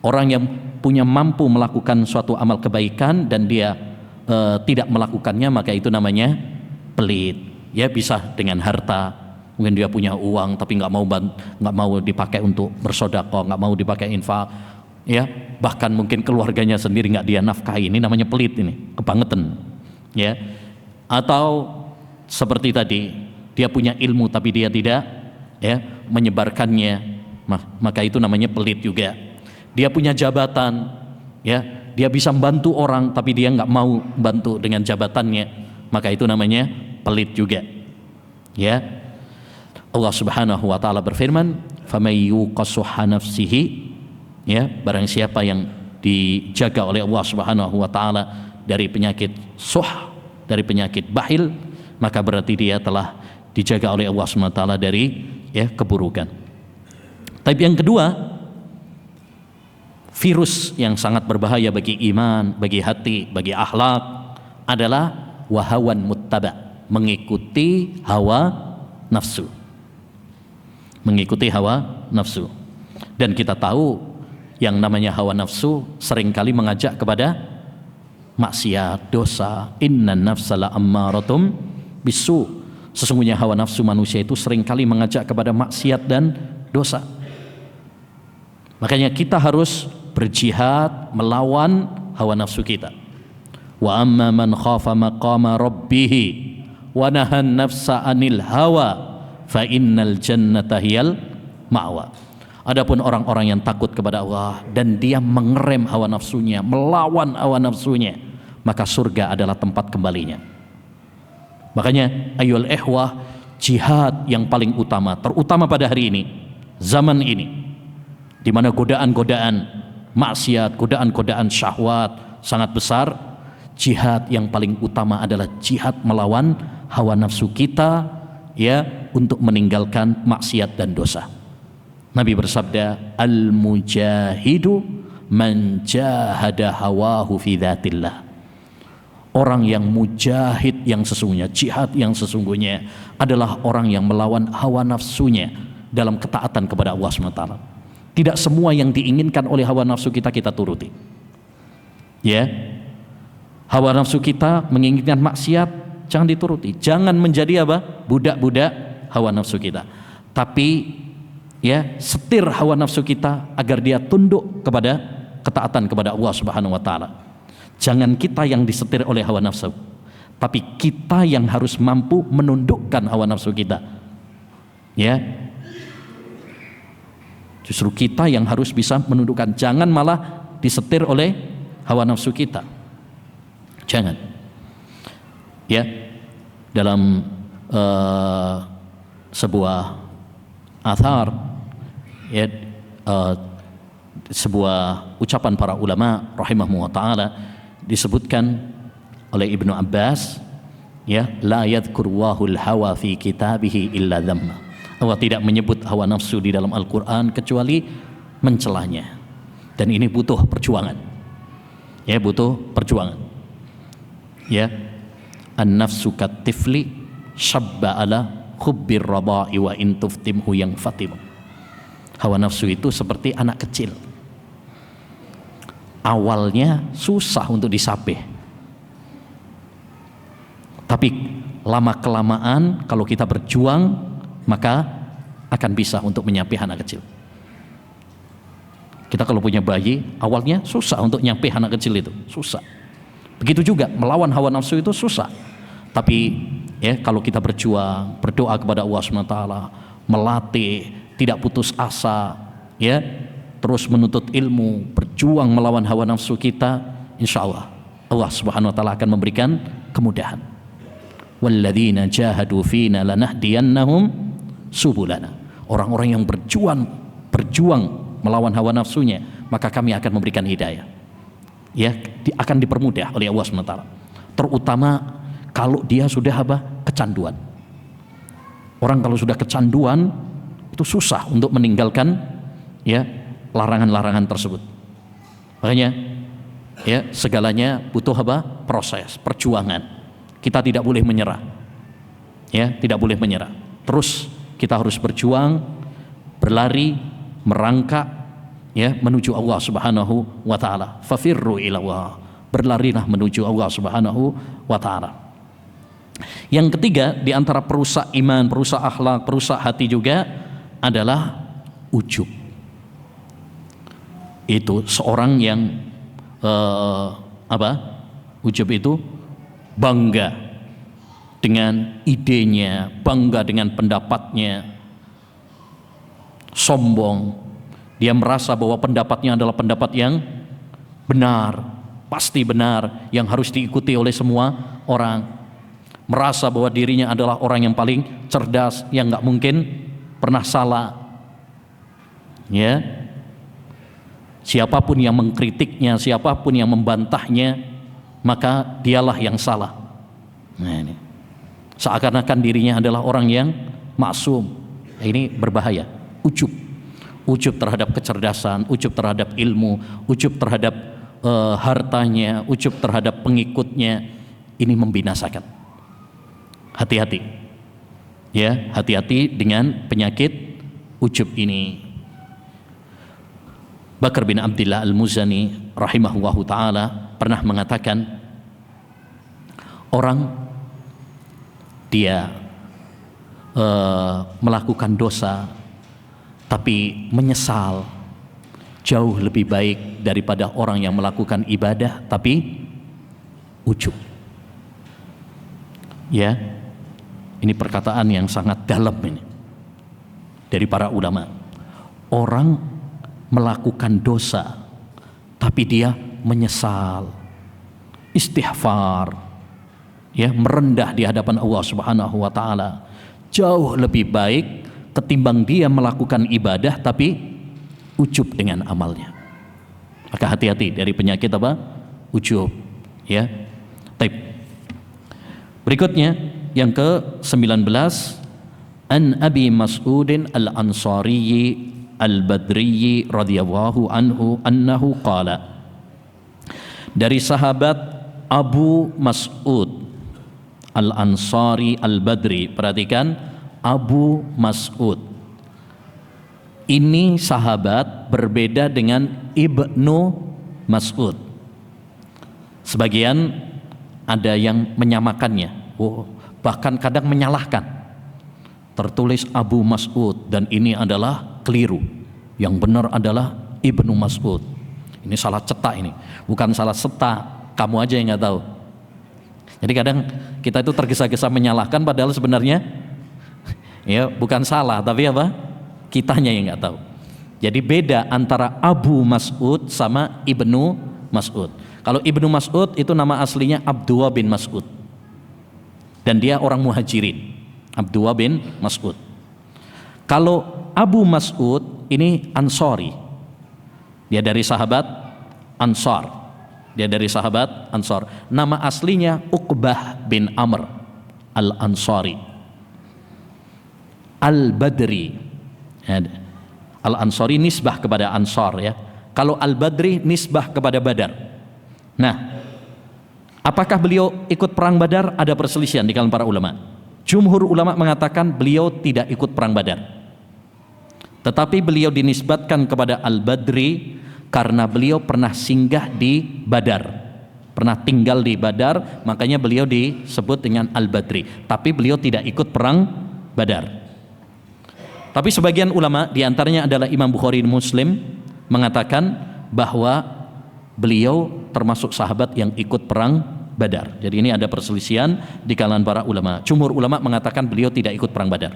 Orang yang punya mampu melakukan suatu amal kebaikan dan dia tidak melakukannya, maka itu namanya pelit. Ya, bisa dengan harta. Mungkin dia punya uang tapi nggak mau dipakai untuk bersedekah, nggak mau dipakai infak, ya bahkan mungkin keluarganya sendiri nggak dia nafkahi, ini namanya pelit, ini kebangetan, ya. Atau seperti tadi, dia punya ilmu tapi dia tidak ya menyebarkannya, maka itu namanya pelit juga. Dia punya jabatan, ya dia bisa membantu orang tapi dia nggak mau bantu dengan jabatannya, maka itu namanya pelit juga, ya. Allah Subhanahu wa taala berfirman, "Famay yuqassuha nafsihi", ya, barang siapa yang dijaga oleh Allah Subhanahu wa taala dari penyakit suh, dari penyakit bakhil, maka berarti dia telah dijaga oleh Allah Subhanahu wa taala dari ya keburukan. Tapi yang kedua, virus yang sangat berbahaya bagi iman, bagi hati, bagi akhlak adalah wahawan muttaba, mengikuti hawa nafsu. Mengikuti hawa nafsu. Dan kita tahu yang namanya hawa nafsu seringkali mengajak kepada maksiat, dosa. Innan nafsala ammaratum bisu. Sesungguhnya hawa nafsu manusia itu seringkali mengajak kepada maksiat dan dosa. Makanya kita harus berjihad melawan hawa nafsu kita. Wa amma man khafa maqama rabbih wa nahan nafsa 'anil hawa fa innal jannata hiyal ma'wa. Adapun orang-orang yang takut kepada Allah dan dia mengerem hawa nafsunya, melawan hawa nafsunya, maka surga adalah tempat kembalinya. Makanya ayyul ikhwah, jihad yang paling utama, terutama pada hari ini, zaman ini, di mana godaan-godaan maksiat, godaan-godaan syahwat sangat besar, jihad yang paling utama adalah jihad melawan hawa nafsu kita, ya, untuk meninggalkan maksiat dan dosa. Nabi bersabda, al-mujahidu man jahada hawahu fi dzatillah. Orang yang mujahid yang sesungguhnya, jihad yang sesungguhnya adalah orang yang melawan hawa nafsunya dalam ketaatan kepada Allah SWT. Tidak semua yang diinginkan oleh hawa nafsu kita turuti. Ya, hawa nafsu kita menginginkan maksiat, jangan dituruti. Jangan menjadi apa? Budak-budak hawa nafsu kita. Tapi ya, setir hawa nafsu kita agar dia tunduk kepada ketaatan kepada Allah Subhanahu wa taala. Jangan kita yang disetir oleh hawa nafsu, tapi kita yang harus mampu menundukkan hawa nafsu kita. Ya. Justru kita yang harus bisa menundukkan, jangan malah disetir oleh hawa nafsu kita. Jangan. Ya. Dalam sebuah athar, ya, sebuah ucapan para ulama rahimahumullah taala disebutkan oleh Ibnu Abbas, ya, la yadhkurwahul hawa fi kitabihi illa dhamma. Allah tidak menyebut hawa nafsu di dalam Al-Qur'an kecuali mencelanya. Dan ini butuh perjuangan. Ya, butuh perjuangan. Ya. An-nafsu katifli syabba ala khubbir raba'i wa in tuftimhu yang fatim. Hawa nafsu itu seperti anak kecil. Awalnya susah untuk disapih, tapi lama-kelamaan kalau kita berjuang maka akan bisa untuk menyapih anak kecil. Kita kalau punya bayi awalnya susah untuk nyapih anak kecil itu, susah. Begitu juga melawan hawa nafsu itu susah. Tapi ya, kalau kita berjuang, berdoa kepada Allah SWT, melatih, tidak putus asa, ya, terus menuntut ilmu, berjuang melawan hawa nafsu kita, insya Allah Allah Subhanahu Wa Taala akan memberikan kemudahan. Walladzina jahadu fina lanahdiyannahum subulana. Orang-orang yang berjuang melawan hawa nafsunya, maka kami akan memberikan hidayah. Ya, akan dipermudah oleh Allah SWT. Terutama kalau dia sudah kecanduan. Orang kalau sudah kecanduan itu susah untuk meninggalkan, ya, larangan-larangan tersebut. Makanya, ya, segalanya butuh proses, perjuangan. Kita tidak boleh menyerah. Ya, tidak boleh menyerah. Terus kita harus berjuang, berlari, merangkak, ya, menuju Allah Subhanahu wa taala. Fafirru ila Allah. Berlarilah menuju Allah Subhanahu wa taala. Yang ketiga di antara perusak iman, perusak akhlak, perusak hati juga adalah ujub. Itu seorang yang ujub itu bangga dengan idenya, bangga dengan pendapatnya, sombong. Dia merasa bahwa pendapatnya adalah pendapat yang benar, pasti benar, yang harus diikuti oleh semua orang. Merasa bahwa dirinya adalah orang yang paling cerdas, yang nggak mungkin pernah salah. Ya, siapapun yang mengkritiknya, siapapun yang membantahnya, maka dialah yang salah. Nah, ini seakan-akan dirinya adalah orang yang maksum. Ini berbahaya. Ujub terhadap kecerdasan, ujub terhadap ilmu, ujub terhadap hartanya, ujub terhadap pengikutnya. Ini membinasakan. Hati-hati, ya, hati-hati dengan penyakit ujub ini. Bakar bin Abdullah Al-Muzani rahimahullahu ta'ala pernah mengatakan, orang dia melakukan dosa tapi menyesal jauh lebih baik daripada orang yang melakukan ibadah tapi ujub. Ya, ini perkataan yang sangat dalam ini dari para ulama. Orang melakukan dosa tapi dia menyesal, istighfar, ya, merendah di hadapan Allah Subhanahu wa taala, jauh lebih baik ketimbang dia melakukan ibadah tapi ujub dengan amalnya. Maka hati-hati dari penyakit ujub, ya. Berikutnya yang ke-19, an Abi Mas'udin Al-Ansari Al-Badri radhiyallahu anhu annahu qala, dari sahabat Abu Mas'ud Al-Ansari Al-Badri. Perhatikan, Abu Mas'ud ini sahabat, berbeda dengan Ibnu Mas'ud. Sebagian ada yang menyamakannya, bahkan kadang menyalahkan. Tertulis Abu Mas'ud dan ini adalah keliru. Yang benar adalah Ibnu Mas'ud. Ini salah cetak, ini bukan salah cetak, kamu aja yang nggak tahu. Jadi kadang kita itu tergesa-gesa menyalahkan padahal sebenarnya ya bukan salah, tapi kitanya yang nggak tahu. Jadi beda antara Abu Mas'ud sama Ibnu Mas'ud. Kalau Ibnu Mas'ud itu nama aslinya Abdullah bin Mas'ud, dan dia orang muhajirin, Abdullah bin Mas'ud. Kalau Abu Mas'ud ini Ansori, Dia dari sahabat Ansar. Dia dari sahabat Ansar. Nama aslinya Uqbah bin Amr Al-Ansari. Al-Badri. Al-Ansari nisbah kepada Ansar ya. Kalau Al-Badri nisbah kepada Badar. Nah, apakah beliau ikut perang Badar? Ada perselisihan di kalangan para ulama. Jumhur ulama mengatakan beliau tidak ikut perang Badar. Tetapi beliau dinisbatkan kepada Al-Badri karena beliau pernah singgah di Badar. Pernah tinggal di Badar, makanya beliau disebut dengan Al-Badri. Tapi beliau tidak ikut perang Badar. Tapi sebagian ulama, diantaranya adalah Imam Bukhari dan Muslim, mengatakan bahwa beliau termasuk sahabat yang ikut perang Badar. Jadi ini ada perselisihan di kalangan para ulama. Jumhur ulama mengatakan beliau tidak ikut perang Badar.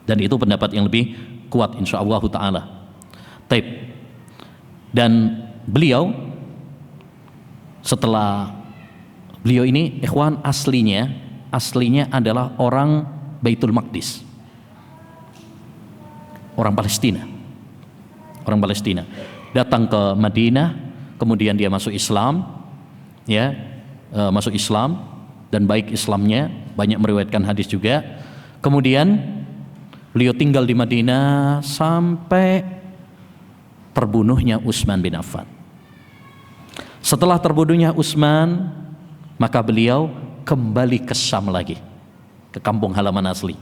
Dan itu pendapat yang lebih kuat insyaallah ta'ala. Taib. Dan beliau setelah beliau ini ikhwan aslinya adalah orang Baitul Maqdis, orang Palestina, datang ke Madinah, kemudian dia masuk Islam, ya, masuk Islam dan baik Islamnya, banyak meriwayatkan hadis juga. Kemudian beliau tinggal di Madinah sampai terbunuhnya Utsman bin Affan. Setelah terbunuhnya Utsman, maka beliau kembali ke Syam lagi, ke kampung halaman asli,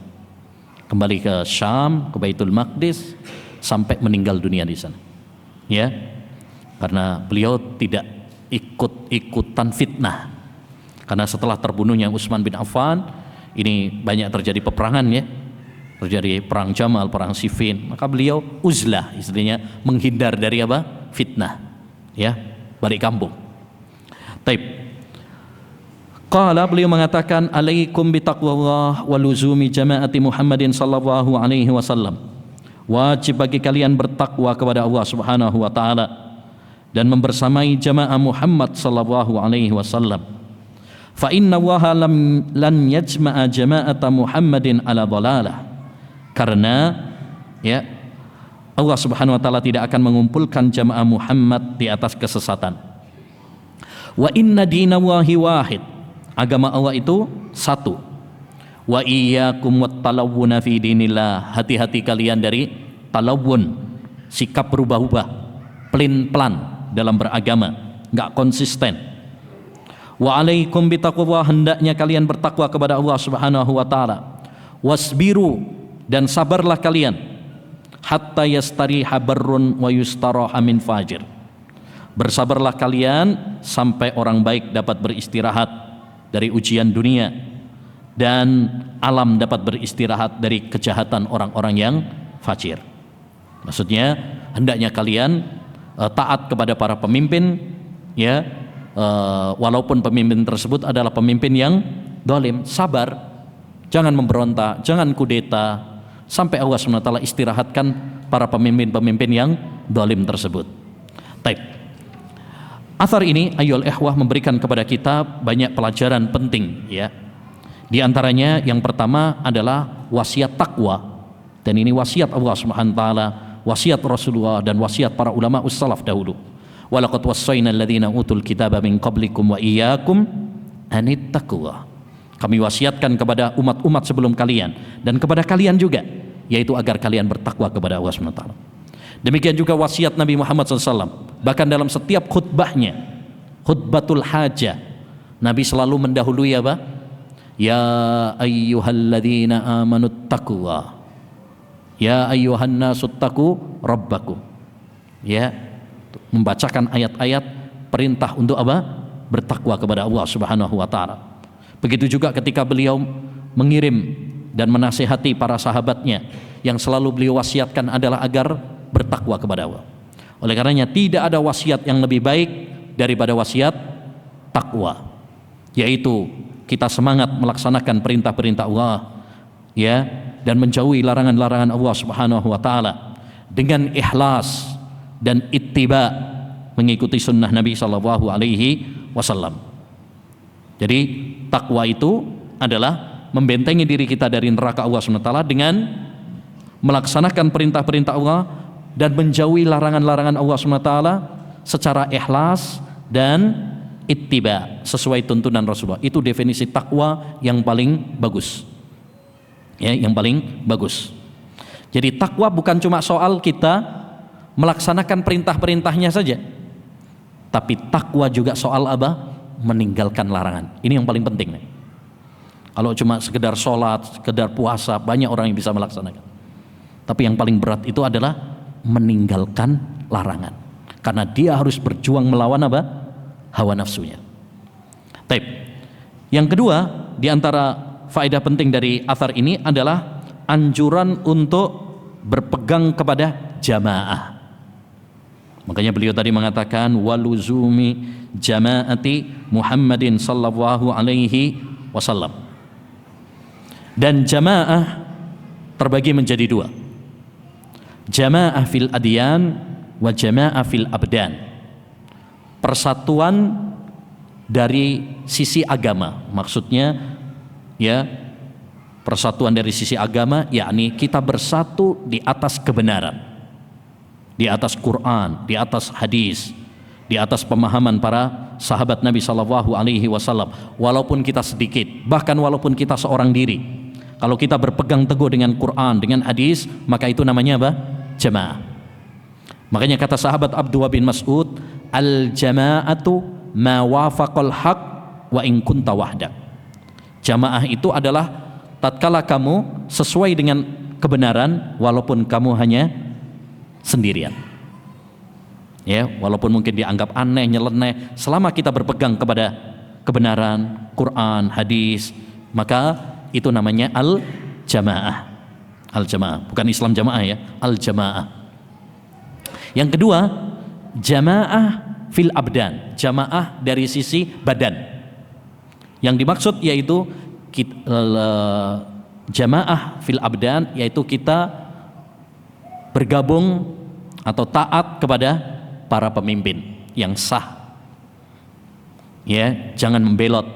kembali ke Syam, ke Baitul Maqdis, sampai meninggal dunia di sana. Ya, karena beliau tidak ikut-ikutan fitnah. Karena setelah terbunuhnya Utsman bin Affan, ini banyak terjadi peperangan ya. Terjadi perang Jamal, perang Siffin, maka beliau uzlah, istilahnya menghindar dari apa? Fitnah, ya, balik kampung. Taib. Qala, beliau mengatakan, alaikum bitaqwallah wa luzumi jama'ati Muhammadin sallallahu alaihi wasallam. Wajib bagi kalian bertakwa kepada Allah Subhanahu wa taala dan membersamai jamaah Muhammad sallallahu alaihi wasallam. Fa inna Allaha lan yajma'a jama'ata Muhammadin ala dhalalah. Karena ya Allah Subhanahu wa taala tidak akan mengumpulkan jamaah Muhammad di atas kesesatan. Wa inna dinallahi wahid. Agama Allah itu satu. Wa iyyakum wattalawwuna fi dinillah. Hati-hati kalian dari talawun, sikap berubah-ubah, pelin-pelan dalam beragama, enggak konsisten. Wa alaikum bitaqwa, hendaknya kalian bertakwa kepada Allah Subhanahu wa taala. Wasbiru, dan sabarlah kalian, hatta yastariha barrun wa yustaraha min fajir. Bersabarlah kalian sampai orang baik dapat beristirahat dari ujian dunia dan alam dapat beristirahat dari kejahatan orang-orang yang fajir. Maksudnya hendaknya kalian taat kepada para pemimpin, ya, walaupun pemimpin tersebut adalah pemimpin yang zalim, sabar, jangan memberontak, jangan kudeta, sampai Allah SWT istirahatkan para pemimpin-pemimpin yang zalim tersebut. Taib. Athar ini ayyul ikhwah memberikan kepada kita banyak pelajaran penting ya. Di antaranya yang pertama adalah wasiat takwa, dan ini wasiat Allah Subhanahu wa taala, wasiat Rasulullah dan wasiat para ulama ussalaf dahulu. Walaqad wassayna alladziina utul kitaba min qablikum wa iyyakum anittaqullah. Kami wasiatkan kepada umat-umat sebelum kalian dan kepada kalian juga, yaitu agar kalian bertakwa kepada Allah SWT. Demikian juga wasiat Nabi Muhammad SAW. Bahkan dalam setiap khutbahnya, khutbatul hajah, Nabi selalu mendahului apa? Ya ayyuhalladzina amanuttaqullah, ya ayyuhan nasuttaqu rabbakum. Ya, membacakan ayat-ayat perintah untuk apa? Bertakwa kepada Allah Subhanahu wa taala. Begitu juga ketika beliau mengirim dan menasihati para sahabatnya, yang selalu beliau wasiatkan adalah agar bertakwa kepada Allah. Oleh karenanya tidak ada wasiat yang lebih baik daripada wasiat takwa, yaitu kita semangat melaksanakan perintah-perintah Allah, ya, dan menjauhi larangan-larangan Allah Subhanahu wa taala dengan ikhlas dan ittiba, mengikuti sunnah Nabi sallallahu alaihi wasallam. Jadi takwa itu adalah membentengi diri kita dari neraka Allah SWT dengan melaksanakan perintah-perintah Allah, dan menjauhi larangan-larangan Allah SWT secara ikhlas dan ittiba, sesuai tuntunan Rasulullah. Itu definisi takwa yang paling bagus. Ya, yang paling bagus. Jadi takwa bukan cuma soal kita melaksanakan perintah-perintahnya saja, tapi takwa juga soal apa? Meninggalkan larangan. Ini yang paling penting nih. Kalau cuma sekedar sholat, sekedar puasa, banyak orang yang bisa melaksanakan. Tapi yang paling berat itu adalah meninggalkan larangan. Karena dia harus berjuang melawan apa? Hawa nafsunya. Taib. Yang kedua, di antara faedah penting dari athar ini adalah anjuran untuk berpegang kepada jamaah. Makanya beliau tadi mengatakan waluzumi jamaati Muhammadin sallallahu alaihi wasallam. Dan jamaah terbagi menjadi dua. Jamaah fil adyan wa jamaah fil abdan. Persatuan dari sisi agama, maksudnya ya, persatuan dari sisi agama, yakni kita bersatu di atas kebenaran, di atas Quran, di atas hadis, di atas pemahaman para sahabat Nabi Shallallahu Alaihi Wasallam. Walaupun kita sedikit, bahkan walaupun kita seorang diri, kalau kita berpegang teguh dengan Quran, dengan hadis, maka itu namanya apa? Jamaah. Makanya kata sahabat Abdullah bin Mas'ud, al-jama'atu ma wafaqal haq wa in kunta wahdak. Jamaah itu adalah tatkala kamu sesuai dengan kebenaran walaupun kamu hanya sendirian. Ya, walaupun mungkin dianggap aneh, nyeleneh, selama kita berpegang kepada kebenaran, Quran, hadis, maka itu namanya al-jamaah. Al-jamaah, bukan Islam jamaah ya, al-jamaah. Yang kedua, jamaah fil abdan, jamaah dari sisi badan. Yang dimaksud yaitu jamaah fil abdan, yaitu kita bergabung atau taat kepada para pemimpin yang sah. Ya, jangan membelot,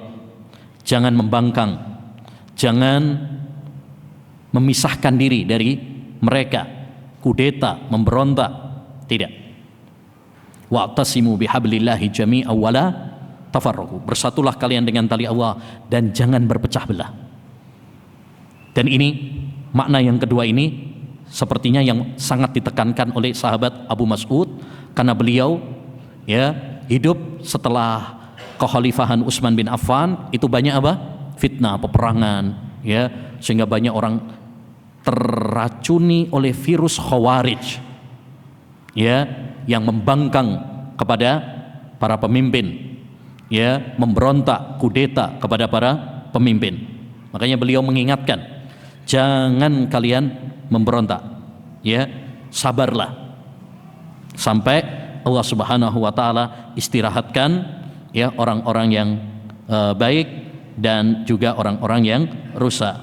jangan membangkang, jangan memisahkan diri dari mereka, kudeta, memberontak. Tidak. Wa'tasimu bihablillahi jami'an wa la tafarraqu. Bersatulah kalian dengan tali Allah dan jangan berpecah belah. Dan ini makna yang kedua ini sepertinya yang sangat ditekankan oleh sahabat Abu Mas'ud, karena beliau ya hidup setelah kekhalifahan Utsman bin Affan, itu banyak apa? Fitnah, peperangan, ya, sehingga banyak orang terracuni oleh virus Khawarij, ya, yang membangkang kepada para pemimpin, ya, memberontak, kudeta kepada para pemimpin. Makanya beliau mengingatkan, jangan kalian memberontak, ya, sabarlah sampai Allah Subhanahu wa taala istirahatkan ya orang-orang yang baik dan juga orang-orang yang rusak.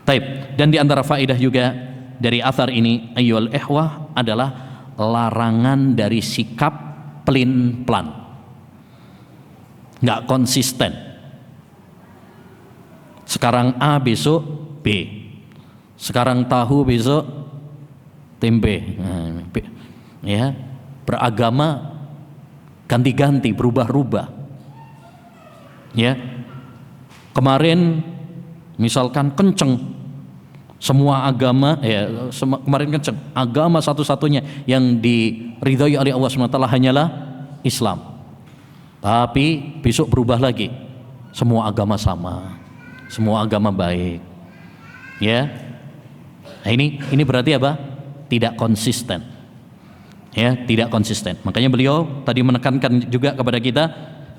Taib. Dan di antara faedah juga dari athar ini, ayyuhal ikhwah, adalah larangan dari sikap pelin-pelan, nggak konsisten. Sekarang A, besok B. Sekarang tahu, besok tempe. Ya, beragama ganti-ganti, berubah-ubah. Ya, kemarin misalkan kenceng, semua agama, ya, kemarin kenceng, agama satu-satunya yang diridhai oleh Allah SWT hanyalah Islam. Tapi besok berubah lagi, semua agama sama, semua agama baik. Ya, nah ini berarti apa? Tidak konsisten. Ya, tidak konsisten. Makanya beliau tadi menekankan juga kepada kita,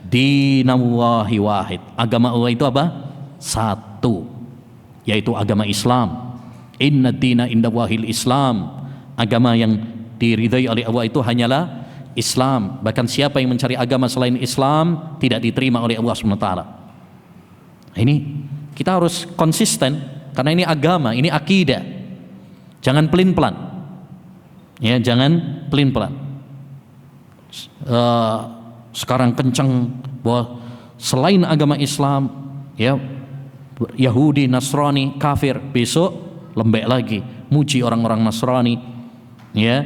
dinallahi wahid. Agama Allah itu apa? Satu, yaitu agama Islam. Inna dina indallahil Islam. Agama yang diridhai oleh Allah itu hanyalah Islam. Bahkan siapa yang mencari agama selain Islam tidak diterima oleh Allah SWT. Ini kita harus konsisten, karena ini agama, ini akidah. Jangan pelin-pelan. Ya, jangan pelin-pelan. Sekarang kencang bahwa selain agama Islam, ya, Yahudi, Nasrani, kafir, besok lembek lagi, muji orang-orang Nasrani, ya,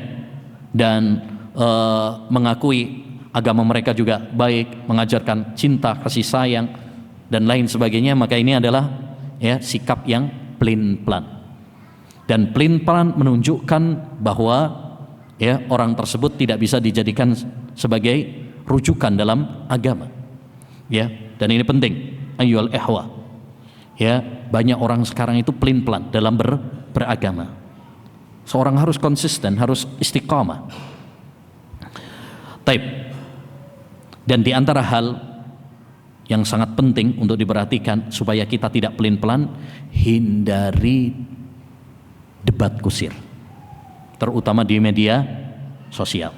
dan mengakui agama mereka juga baik, mengajarkan cinta, kasih sayang dan lain sebagainya, maka ini adalah ya sikap yang pelin-pelan. Dan pelin-pelan menunjukkan bahwa ya orang tersebut tidak bisa dijadikan sebagai rujukan dalam agama. Ya, dan ini penting, ayyuhal ihwa. Ya, banyak orang sekarang itu pelin-pelan dalam beragama. Seorang harus konsisten, harus istiqamah. Taib. Dan di antara hal yang sangat penting untuk diperhatikan supaya kita tidak pelin-pelan, hindari debat kusir, terutama di media sosial.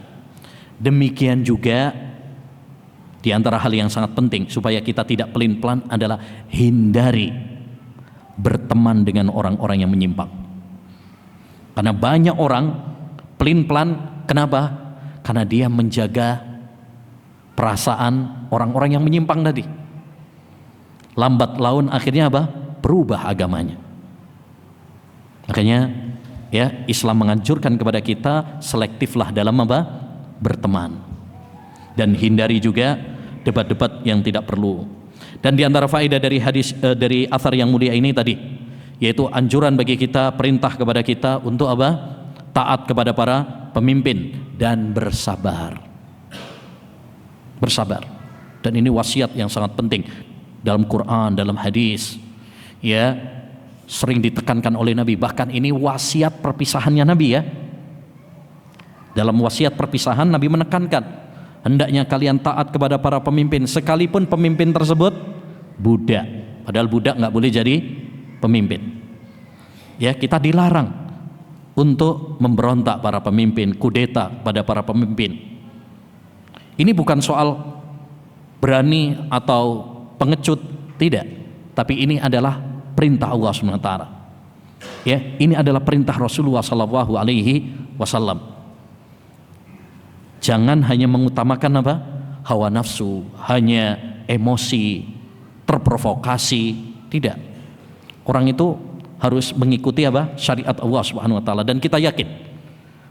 Demikian juga di antara hal yang sangat penting supaya kita tidak pelin-pelan adalah hindari berteman dengan orang-orang yang menyimpang. Karena banyak orang pelin-pelan, kenapa? Karena dia menjaga perasaan orang-orang yang menyimpang tadi. Lambat laun akhirnya apa? Berubah agamanya. Makanya ya Islam menganjurkan kepada kita selektiflah dalam apa? Berteman. Dan hindari juga debat-debat yang tidak perlu. Dan di antara faedah dari hadis dari athar yang mulia ini tadi, yaitu anjuran bagi kita, perintah kepada kita untuk apa? Taat kepada para pemimpin dan bersabar. Bersabar. Dan ini wasiat yang sangat penting dalam Quran, dalam hadis. Ya, sering ditekankan oleh Nabi. Bahkan ini wasiat perpisahannya Nabi ya. Dalam wasiat perpisahan Nabi menekankan, hendaknya kalian taat kepada para pemimpin sekalipun pemimpin tersebut budak. Padahal budak nggak boleh jadi pemimpin. Ya, kita dilarang untuk memberontak para pemimpin, kudeta pada para pemimpin. Ini bukan soal berani atau pengecut, tidak. Tapi ini adalah perintah Allah SWT. Ya, ini adalah perintah Rasulullah SAW. Jangan hanya mengutamakan apa? Hawa nafsu, hanya emosi, terprovokasi, tidak. Orang itu harus mengikuti apa? Syariat Allah Subhanahu wa taala, dan kita yakin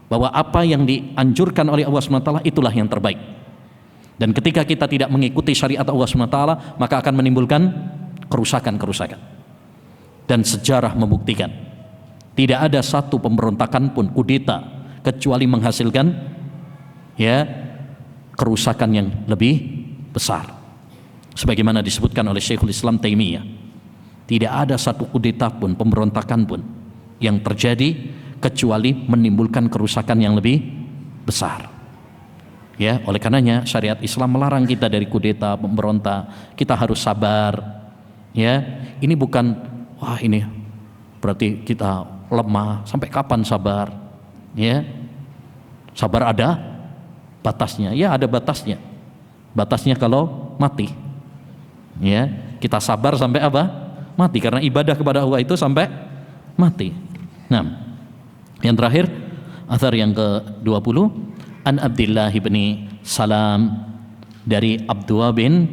bahwa apa yang dianjurkan oleh Allah Subhanahu wa taala itulah yang terbaik. Dan ketika kita tidak mengikuti syariat Allah Subhanahu wa taala, maka akan menimbulkan kerusakan-kerusakan. Dan sejarah membuktikan tidak ada satu pemberontakan pun, kudeta, kecuali menghasilkan ya kerusakan yang lebih besar. Sebagaimana disebutkan oleh Syekhul Islam Taimiyah, tidak ada satu kudeta pun, pemberontakan pun yang terjadi kecuali menimbulkan kerusakan yang lebih besar. Ya, oleh karenanya syariat Islam melarang kita dari kudeta, pemberontak. Kita harus sabar. Ya, ini bukan wah ini berarti kita lemah. Sampai kapan sabar? Ya, sabar ada batasnya. Ya, ada batasnya. Batasnya kalau mati. Ya, kita sabar sampai apa? Mati, karena ibadah kepada Allah itu sampai mati. Nah, yang terakhir, athar yang ke-20, an Abdullah bin Salam, dari Abdullah bin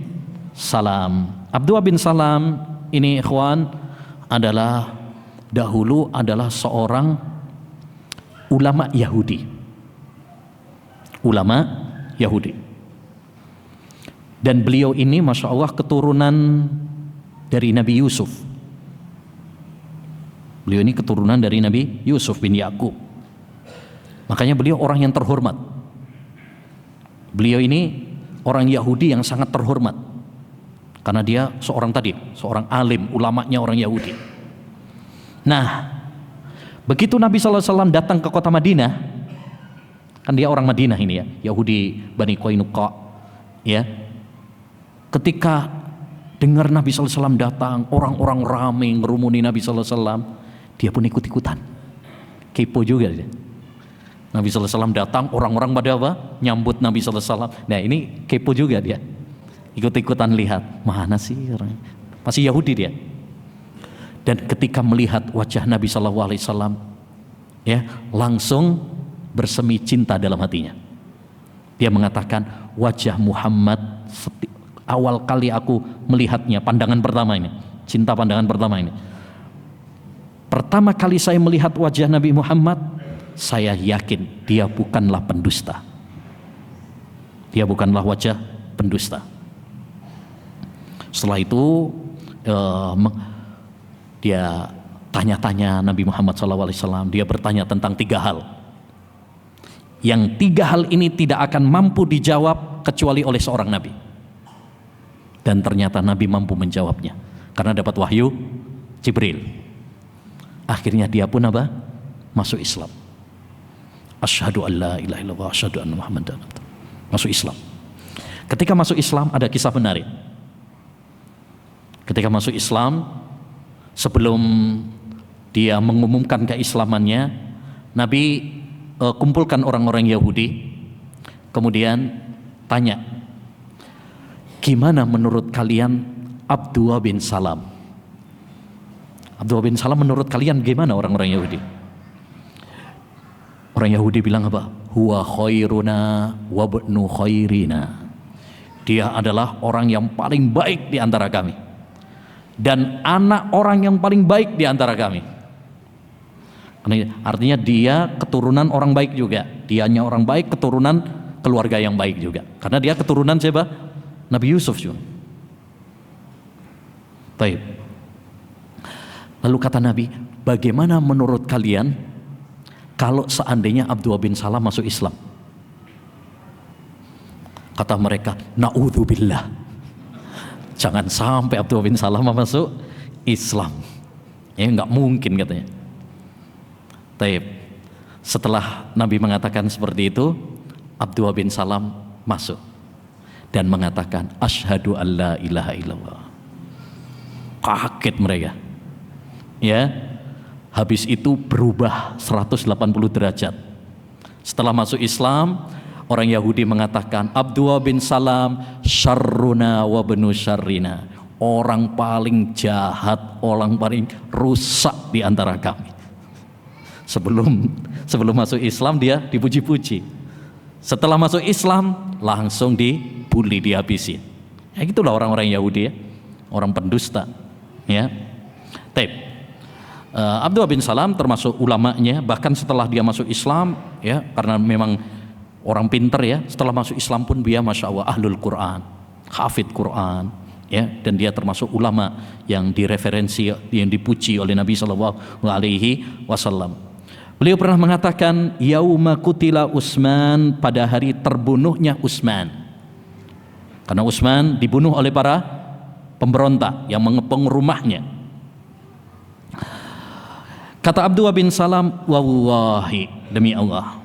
Salam. Abdullah bin Salam ini ikhwan adalah dahulu adalah seorang ulama Yahudi. Ulama Yahudi. Dan beliau ini Masya Allah keturunan dari Nabi Yusuf. Beliau ini keturunan dari Nabi Yusuf bin Yakub. Makanya beliau orang yang terhormat. Beliau ini orang Yahudi yang sangat terhormat. Karena dia seorang alim, ulamanya orang Yahudi. Nah, begitu Nabi SAW datang ke kota Madinah, kan dia orang Madinah ini ya, Yahudi Bani Qainuqa, ya. Ketika dengar Nabi SAW datang, orang-orang ramai ngerumuni Nabi SAW, dia pun ikut-ikutan. Kepo juga dia. Nabi SAW datang, orang-orang pada apa? Nyambut Nabi SAW. Nah ini kepo juga dia. Ikut-ikutan lihat, mana sih orang? Masih Yahudi dia. Dan ketika melihat wajah Nabi SAW, ya langsung bersemi cinta dalam hatinya. Dia mengatakan, wajah Muhammad awal kali aku melihatnya, pandangan pertama ini, cinta pandangan pertama ini, pertama kali saya melihat wajah Nabi Muhammad, saya yakin dia bukanlah pendusta. Dia bukanlah wajah pendusta. Setelah itu dia tanya-tanya Nabi Muhammad SAW. Dia bertanya tentang 3 hal. Yang 3 hal ini tidak akan mampu dijawab kecuali oleh seorang Nabi. Dan ternyata Nabi mampu menjawabnya karena dapat wahyu Jibril. Akhirnya dia pun apa? Masuk Islam. Asyhadu an la ilaha illallah, asyhadu anna Muhammadan rasulullah. Masuk Islam. Ketika masuk Islam ada kisah menarik. Ketika masuk Islam, sebelum dia mengumumkan keislamannya, Nabi kumpulkan orang-orang Yahudi, kemudian tanya, gimana menurut kalian Abdullah bin Salam? Abdullah bin Salam menurut kalian gimana orang-orang Yahudi? Orang Yahudi bilang apa? Huwa khairuna wa ibnu khairina. Dia adalah orang yang paling baik di antara kami dan anak orang yang paling baik di antara kami. Artinya dia keturunan orang baik juga. Dianya orang baik, keturunan keluarga yang baik juga. Karena dia keturunan siapa? Nabi Yusuf juga. Baik. Lalu kata Nabi, bagaimana menurut kalian kalau seandainya Abdullah bin Salam masuk Islam? Kata mereka, na'udzubillah. Jangan sampai Abdullah bin Salam masuk Islam. Ya nggak mungkin katanya. Taib. Setelah Nabi mengatakan seperti itu, Abdullah bin Salam masuk dan mengatakan asyhadu alla ilaha illallah. Kaget mereka. Ya. Habis itu berubah 180 derajat. Setelah masuk Islam, orang Yahudi mengatakan Abdullah bin Salam syarruna wa benu syarrina. Orang paling jahat, orang paling rusak di antara kami. Sebelum masuk Islam dia dipuji-puji. Setelah masuk Islam langsung dibully, dihabisi. Ya gitulah orang-orang Yahudi ya. Orang pendusta. Ya. Abdullah bin Salam termasuk ulamanya, bahkan setelah dia masuk Islam ya, karena memang orang pinter ya, setelah masuk Islam pun dia Masya Allah ahlul Quran, hafid Quran ya, dan dia termasuk ulama yang direferensi, yang dipuji oleh Nabi SAW. Beliau pernah mengatakan yauma kutila Utsman, pada hari terbunuhnya Utsman, karena Utsman dibunuh oleh para pemberontak yang mengepung rumahnya. Kata Abdullah bin Salam, wallahi, demi Allah,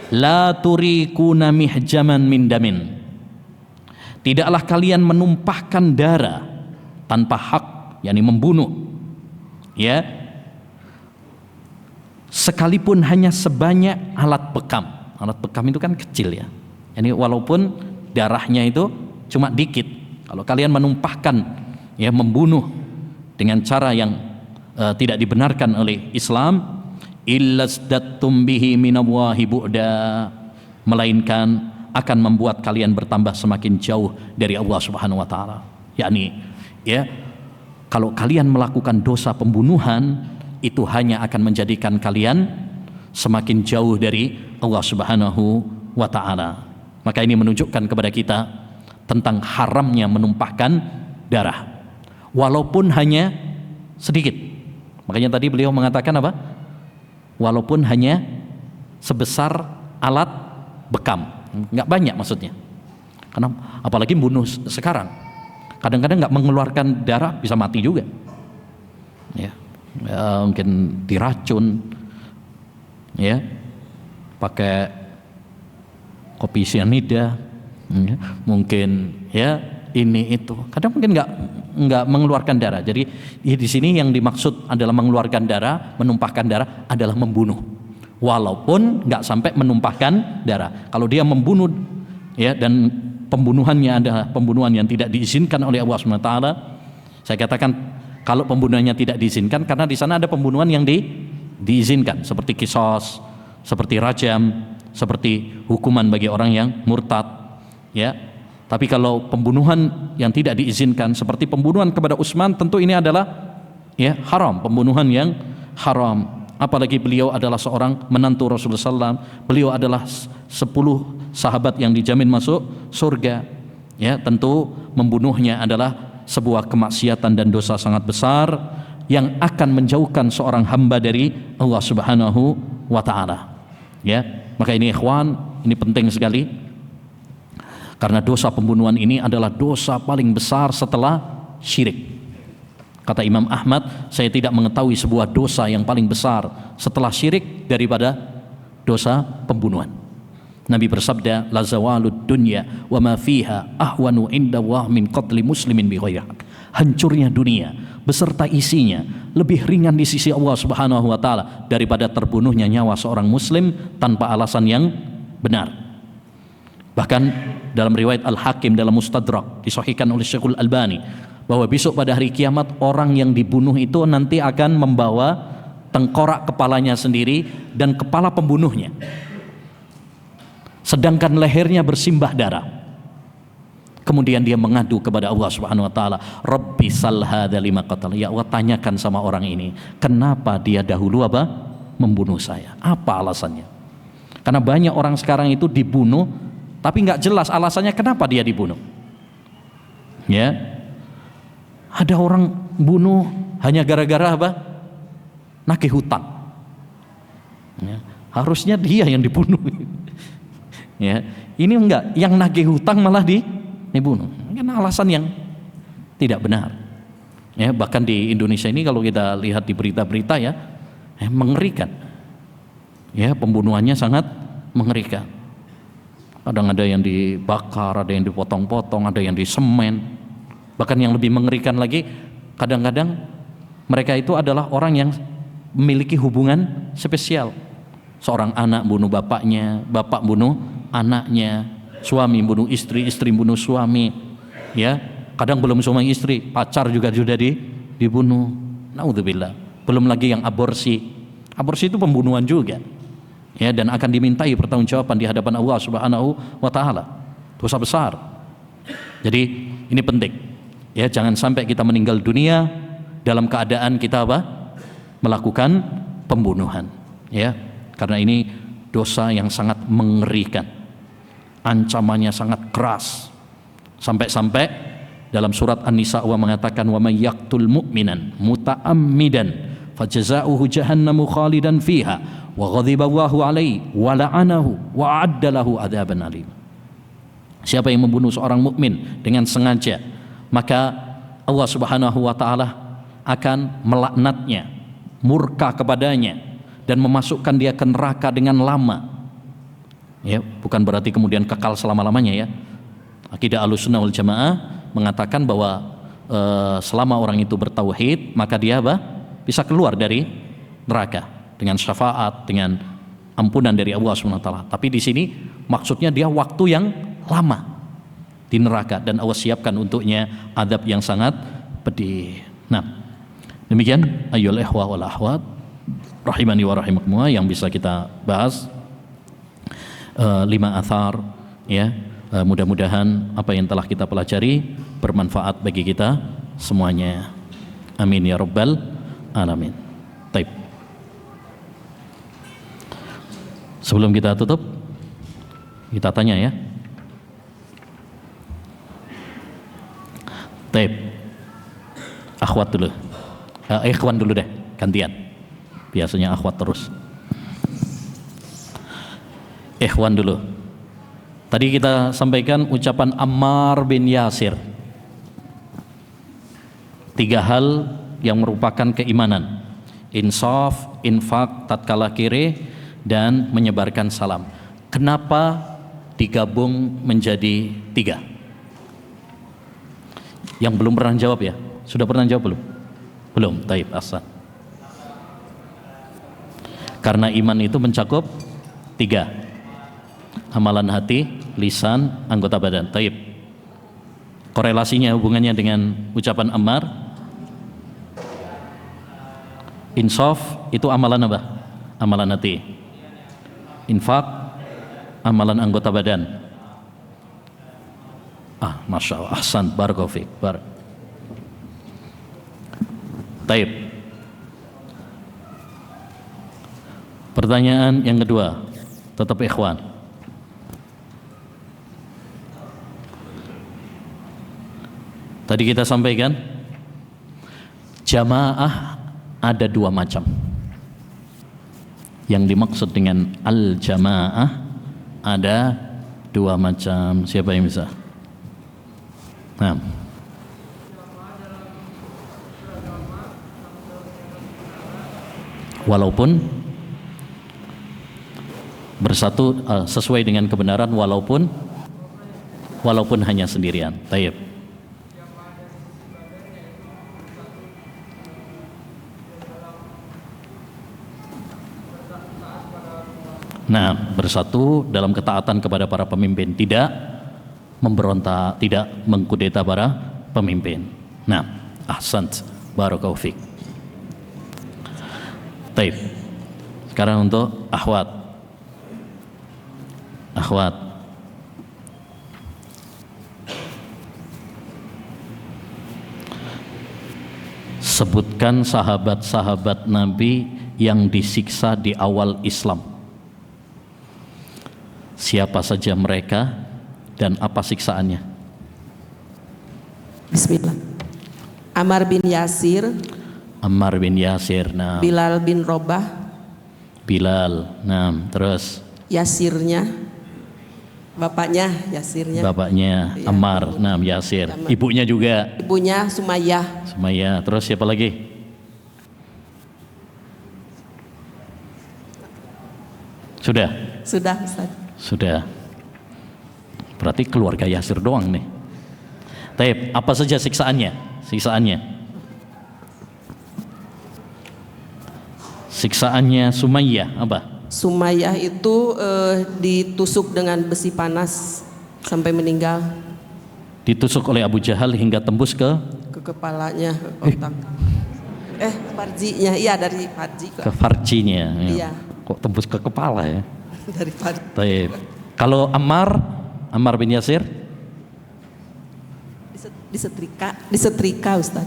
la turikuna mihjaman min damin. Tidaklah kalian menumpahkan darah tanpa hak, yakni membunuh. Ya. Sekalipun hanya sebanyak alat bekam. Alat bekam itu kan kecil ya. Yani walaupun darahnya itu cuma dikit, kalau kalian menumpahkan ya, membunuh dengan cara yang tidak dibenarkan oleh Islam, illasdattum bihi minallahi bu'da, melainkan akan membuat kalian bertambah semakin jauh dari Allah Subhanahu wa taala. Yakni ya, kalau kalian melakukan dosa pembunuhan, itu hanya akan menjadikan kalian semakin jauh dari Allah Subhanahu wa taala. Maka ini menunjukkan kepada kita tentang haramnya menumpahkan darah walaupun hanya sedikit. Makanya tadi beliau mengatakan apa? Walaupun hanya sebesar alat bekam, nggak banyak maksudnya. Karena apalagi bunuh sekarang, kadang-kadang nggak mengeluarkan darah bisa mati juga. Ya, mungkin diracun, ya, pakai kopi sianida, ya, mungkin ya ini itu. Kadang mungkin nggak mengeluarkan darah. Jadi di sini yang dimaksud adalah mengeluarkan darah, menumpahkan darah adalah membunuh. Walaupun nggak sampai menumpahkan darah. Kalau dia membunuh ya, dan pembunuhannya adalah pembunuhan yang tidak diizinkan oleh Allah SWT, saya katakan kalau pembunuhannya tidak diizinkan, karena di sana ada pembunuhan yang diizinkan, seperti kisos, seperti rajam, seperti hukuman bagi orang yang murtad, ya. Tapi kalau pembunuhan yang tidak diizinkan seperti pembunuhan kepada Utsman, tentu ini adalah ya haram, pembunuhan yang haram. Apalagi beliau adalah seorang menantu Rasulullah SAW. Beliau adalah 10 sahabat yang dijamin masuk surga. Ya, tentu membunuhnya adalah sebuah kemaksiatan dan dosa sangat besar yang akan menjauhkan seorang hamba dari Allah Subhanahu wa taala. Ya, maka ini ikhwan, ini penting sekali. Karena dosa pembunuhan ini adalah dosa paling besar setelah syirik. Kata Imam Ahmad, saya tidak mengetahui sebuah dosa yang paling besar setelah syirik daripada dosa pembunuhan. Nabi bersabda, la zawalud dunya wa ma fiha ahwanu inda Allah min qatli muslimin bi ghairi haq. Hancurnya dunia beserta isinya lebih ringan di sisi Allah Subhanahu wa taala daripada terbunuhnya nyawa seorang muslim tanpa alasan yang benar. Bahkan dalam riwayat Al-Hakim dalam Mustadrak disahihkan oleh Syekhul Albani bahwa besok pada hari kiamat orang yang dibunuh itu nanti akan membawa tengkorak kepalanya sendiri dan kepala pembunuhnya, sedangkan lehernya bersimbah darah. Kemudian dia mengadu kepada Allah Subhanahu wa taala, Rabbi sal hadza lima qatal. Ya Allah, tanyakan sama orang ini, kenapa dia dahulu membunuh saya? Apa alasannya? Karena banyak orang sekarang itu dibunuh tapi nggak jelas alasannya kenapa dia dibunuh. Ya. Ada orang bunuh hanya gara-gara nagih hutang. Ya, harusnya dia yang dibunuh. Ya, ini enggak, yang nagih hutang malah dibunuh. Karena alasan yang tidak benar. Ya, bahkan di Indonesia ini kalau kita lihat di berita-berita ya, mengerikan. Ya, pembunuhannya sangat mengerikan. Kadang ada yang dibakar, ada yang dipotong-potong, ada yang disemen. Bahkan yang lebih mengerikan lagi, kadang-kadang mereka itu adalah orang yang memiliki hubungan spesial. Seorang anak bunuh bapaknya, bapak bunuh anaknya, suami bunuh istri, istri bunuh suami. Ya, kadang belum suami istri, pacar juga sudah dibunuh. Naudzubillah. Belum lagi yang aborsi. Aborsi itu pembunuhan juga. Ya, dan akan dimintai pertanggungjawaban di hadapan Allah Subhanahu wa taala. Dosa besar. Jadi ini penting. Ya, jangan sampai kita meninggal dunia dalam keadaan kita melakukan pembunuhan. Ya, karena ini dosa yang sangat mengerikan. Ancamannya sangat keras. Sampai-sampai dalam surat An-Nisa Allah mengatakan wa may yaqtul mu'minan muta'ammidan fajaza'uhu jahannamu khalidan fiha wa ghadiba Allahu alaihi wa la'anahu wa a'adda lahu adzaban alim. Siapa yang membunuh seorang mukmin dengan sengaja, maka Allah Subhanahu wa taala akan melaknatnya, murka kepadanya dan memasukkan dia ke neraka dengan lama. Ya, bukan berarti kemudian kekal selama-lamanya ya. Akidah Ahlussunnah wal Jamaah mengatakan bahwa selama orang itu bertauhid, maka dia bisa keluar dari neraka dengan syafaat, dengan ampunan dari Allah Subhanahu wa taala. Tapi di sini maksudnya dia waktu yang lama di neraka dan Allah siapkan untuknya adab yang sangat pedih. Nah, demikian ayyul ikhwa wal akhwat rahimani wa rahimakumullah yang bisa kita bahas 5 athar ya. Mudah-mudahan apa yang telah kita pelajari bermanfaat bagi kita semuanya. Amin ya rabbal alamin. Baik. Sebelum kita tutup, kita tanya ya. Baik, akhwat dulu, ikhwan dulu deh, gantian. Biasanya akhwat terus. Ikhwan dulu. Tadi kita sampaikan ucapan Ammar bin Yasir. 3 hal yang merupakan keimanan: insaf, infak tatkala kiri, dan menyebarkan salam. Kenapa digabung menjadi 3? Yang belum pernah jawab ya? Sudah pernah jawab belum? Belum, taib, ahsan. Karena iman itu mencakup 3: amalan hati, lisan, anggota badan. Taib. Korelasinya, hubungannya dengan ucapan Ammar. Insaf itu amalan apa? Amalan hati. Infak, amalan anggota badan. Masya Allah, ahsan, barakallahu fiik. Taib. Pertanyaan yang kedua, tetap ikhwan. Tadi kita sampaikan jamaah ada dua macam. Yang dimaksud dengan al-jamaah ada dua macam. Siapa yang bisa? Nah, walaupun bersatu sesuai dengan kebenaran, walaupun hanya sendirian. Taib. Nah, bersatu dalam ketaatan kepada para pemimpin, tidak memberontak, tidak mengkudeta para pemimpin. Nah, ahsant, barakallahu fiik. Taib. Sekarang untuk akhwat. Sebutkan sahabat-sahabat Nabi yang disiksa di awal Islam. Siapa saja mereka dan apa siksaannya? Bismillah. Ammar bin Yasir. Nah. Bilal bin Robah. Nah, terus Yasirnya. Bapaknya Yasirnya. Bapaknya Ammar. Nah, Yasir. Ibunya juga. Ibunya Sumayyah. Terus siapa lagi? Sudah, Ustaz. Sudah. Berarti keluarga Yasir doang nih. Taib, apa saja siksaannya? Siksaannya Sumayyah apa? Sumayyah itu ditusuk dengan besi panas sampai meninggal. Ditusuk oleh Abu Jahal hingga tembus ke kepalanya, ke otak. Farjinya, iya dari farji ke farjinya. Iya. Kok tembus ke kepala ya? Dari farji. Taib. Kalau Ammar bin Yasir disetrika Ustaz.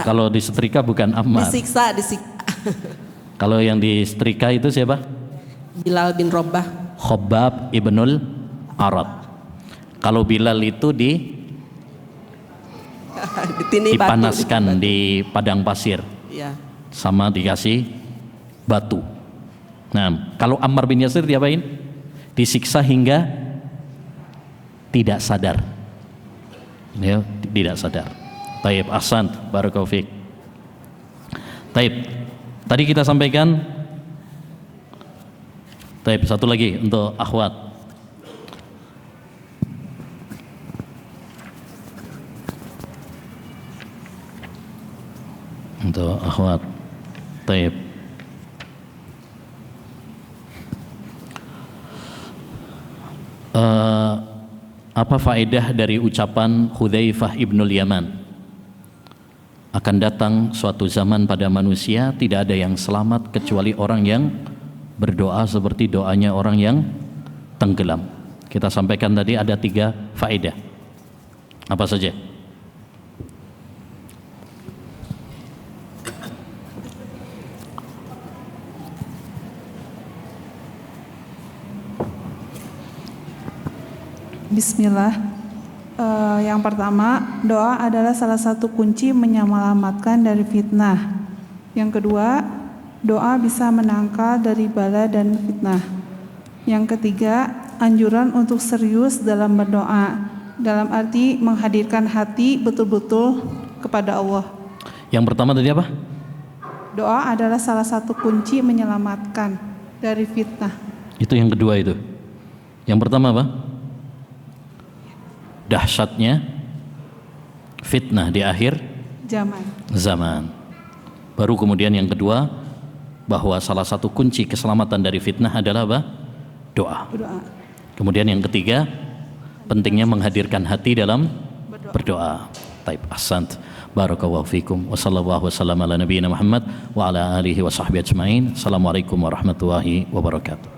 Kalau disetrika bukan Ammar. Disiksa. Kalau yang disetrika itu siapa? Bilal bin Robah. Khabbab ibnul Arad. Kalau Bilal itu dipanaskan di padang pasir, ya. Sama dikasih batu. Nah, kalau Ammar bin Yasir diapain? Disiksa hingga tidak sadar. Ya, tidak sadar. Taib, ahsan, barakallahu fiik. Taib. Tadi kita sampaikan. Taib, satu lagi untuk akhwat. Untuk akhwat. Taib. Apa faedah dari ucapan Hudzaifah ibnul Yaman? Akan datang suatu zaman pada manusia tidak ada yang selamat kecuali orang yang berdoa seperti doanya orang yang tenggelam. Kita sampaikan tadi ada 3 faedah. Apa saja? Bismillah. Yang pertama, doa adalah salah satu kunci menyelamatkan dari fitnah. Yang kedua, doa bisa menangkal dari bala dan fitnah. Yang ketiga, anjuran untuk serius dalam berdoa, dalam arti menghadirkan hati betul-betul kepada Allah. Yang pertama tadi apa? Doa adalah salah satu kunci menyelamatkan dari fitnah. Itu yang kedua itu. Yang pertama apa? Dahsyatnya fitnah di akhir zaman. Baru kemudian yang kedua, bahwa salah satu kunci keselamatan dari fitnah adalah apa? Doa. Kemudian yang ketiga, pentingnya menghadirkan hati dalam berdoa. Taib, ahsant. Barakallahu fikum. Wa sallallahu wasallam ala nabiyina Muhammad wa ala alihi wa sahbihi ajma'in. Assalamualaikum warahmatullahi wabarakatuh.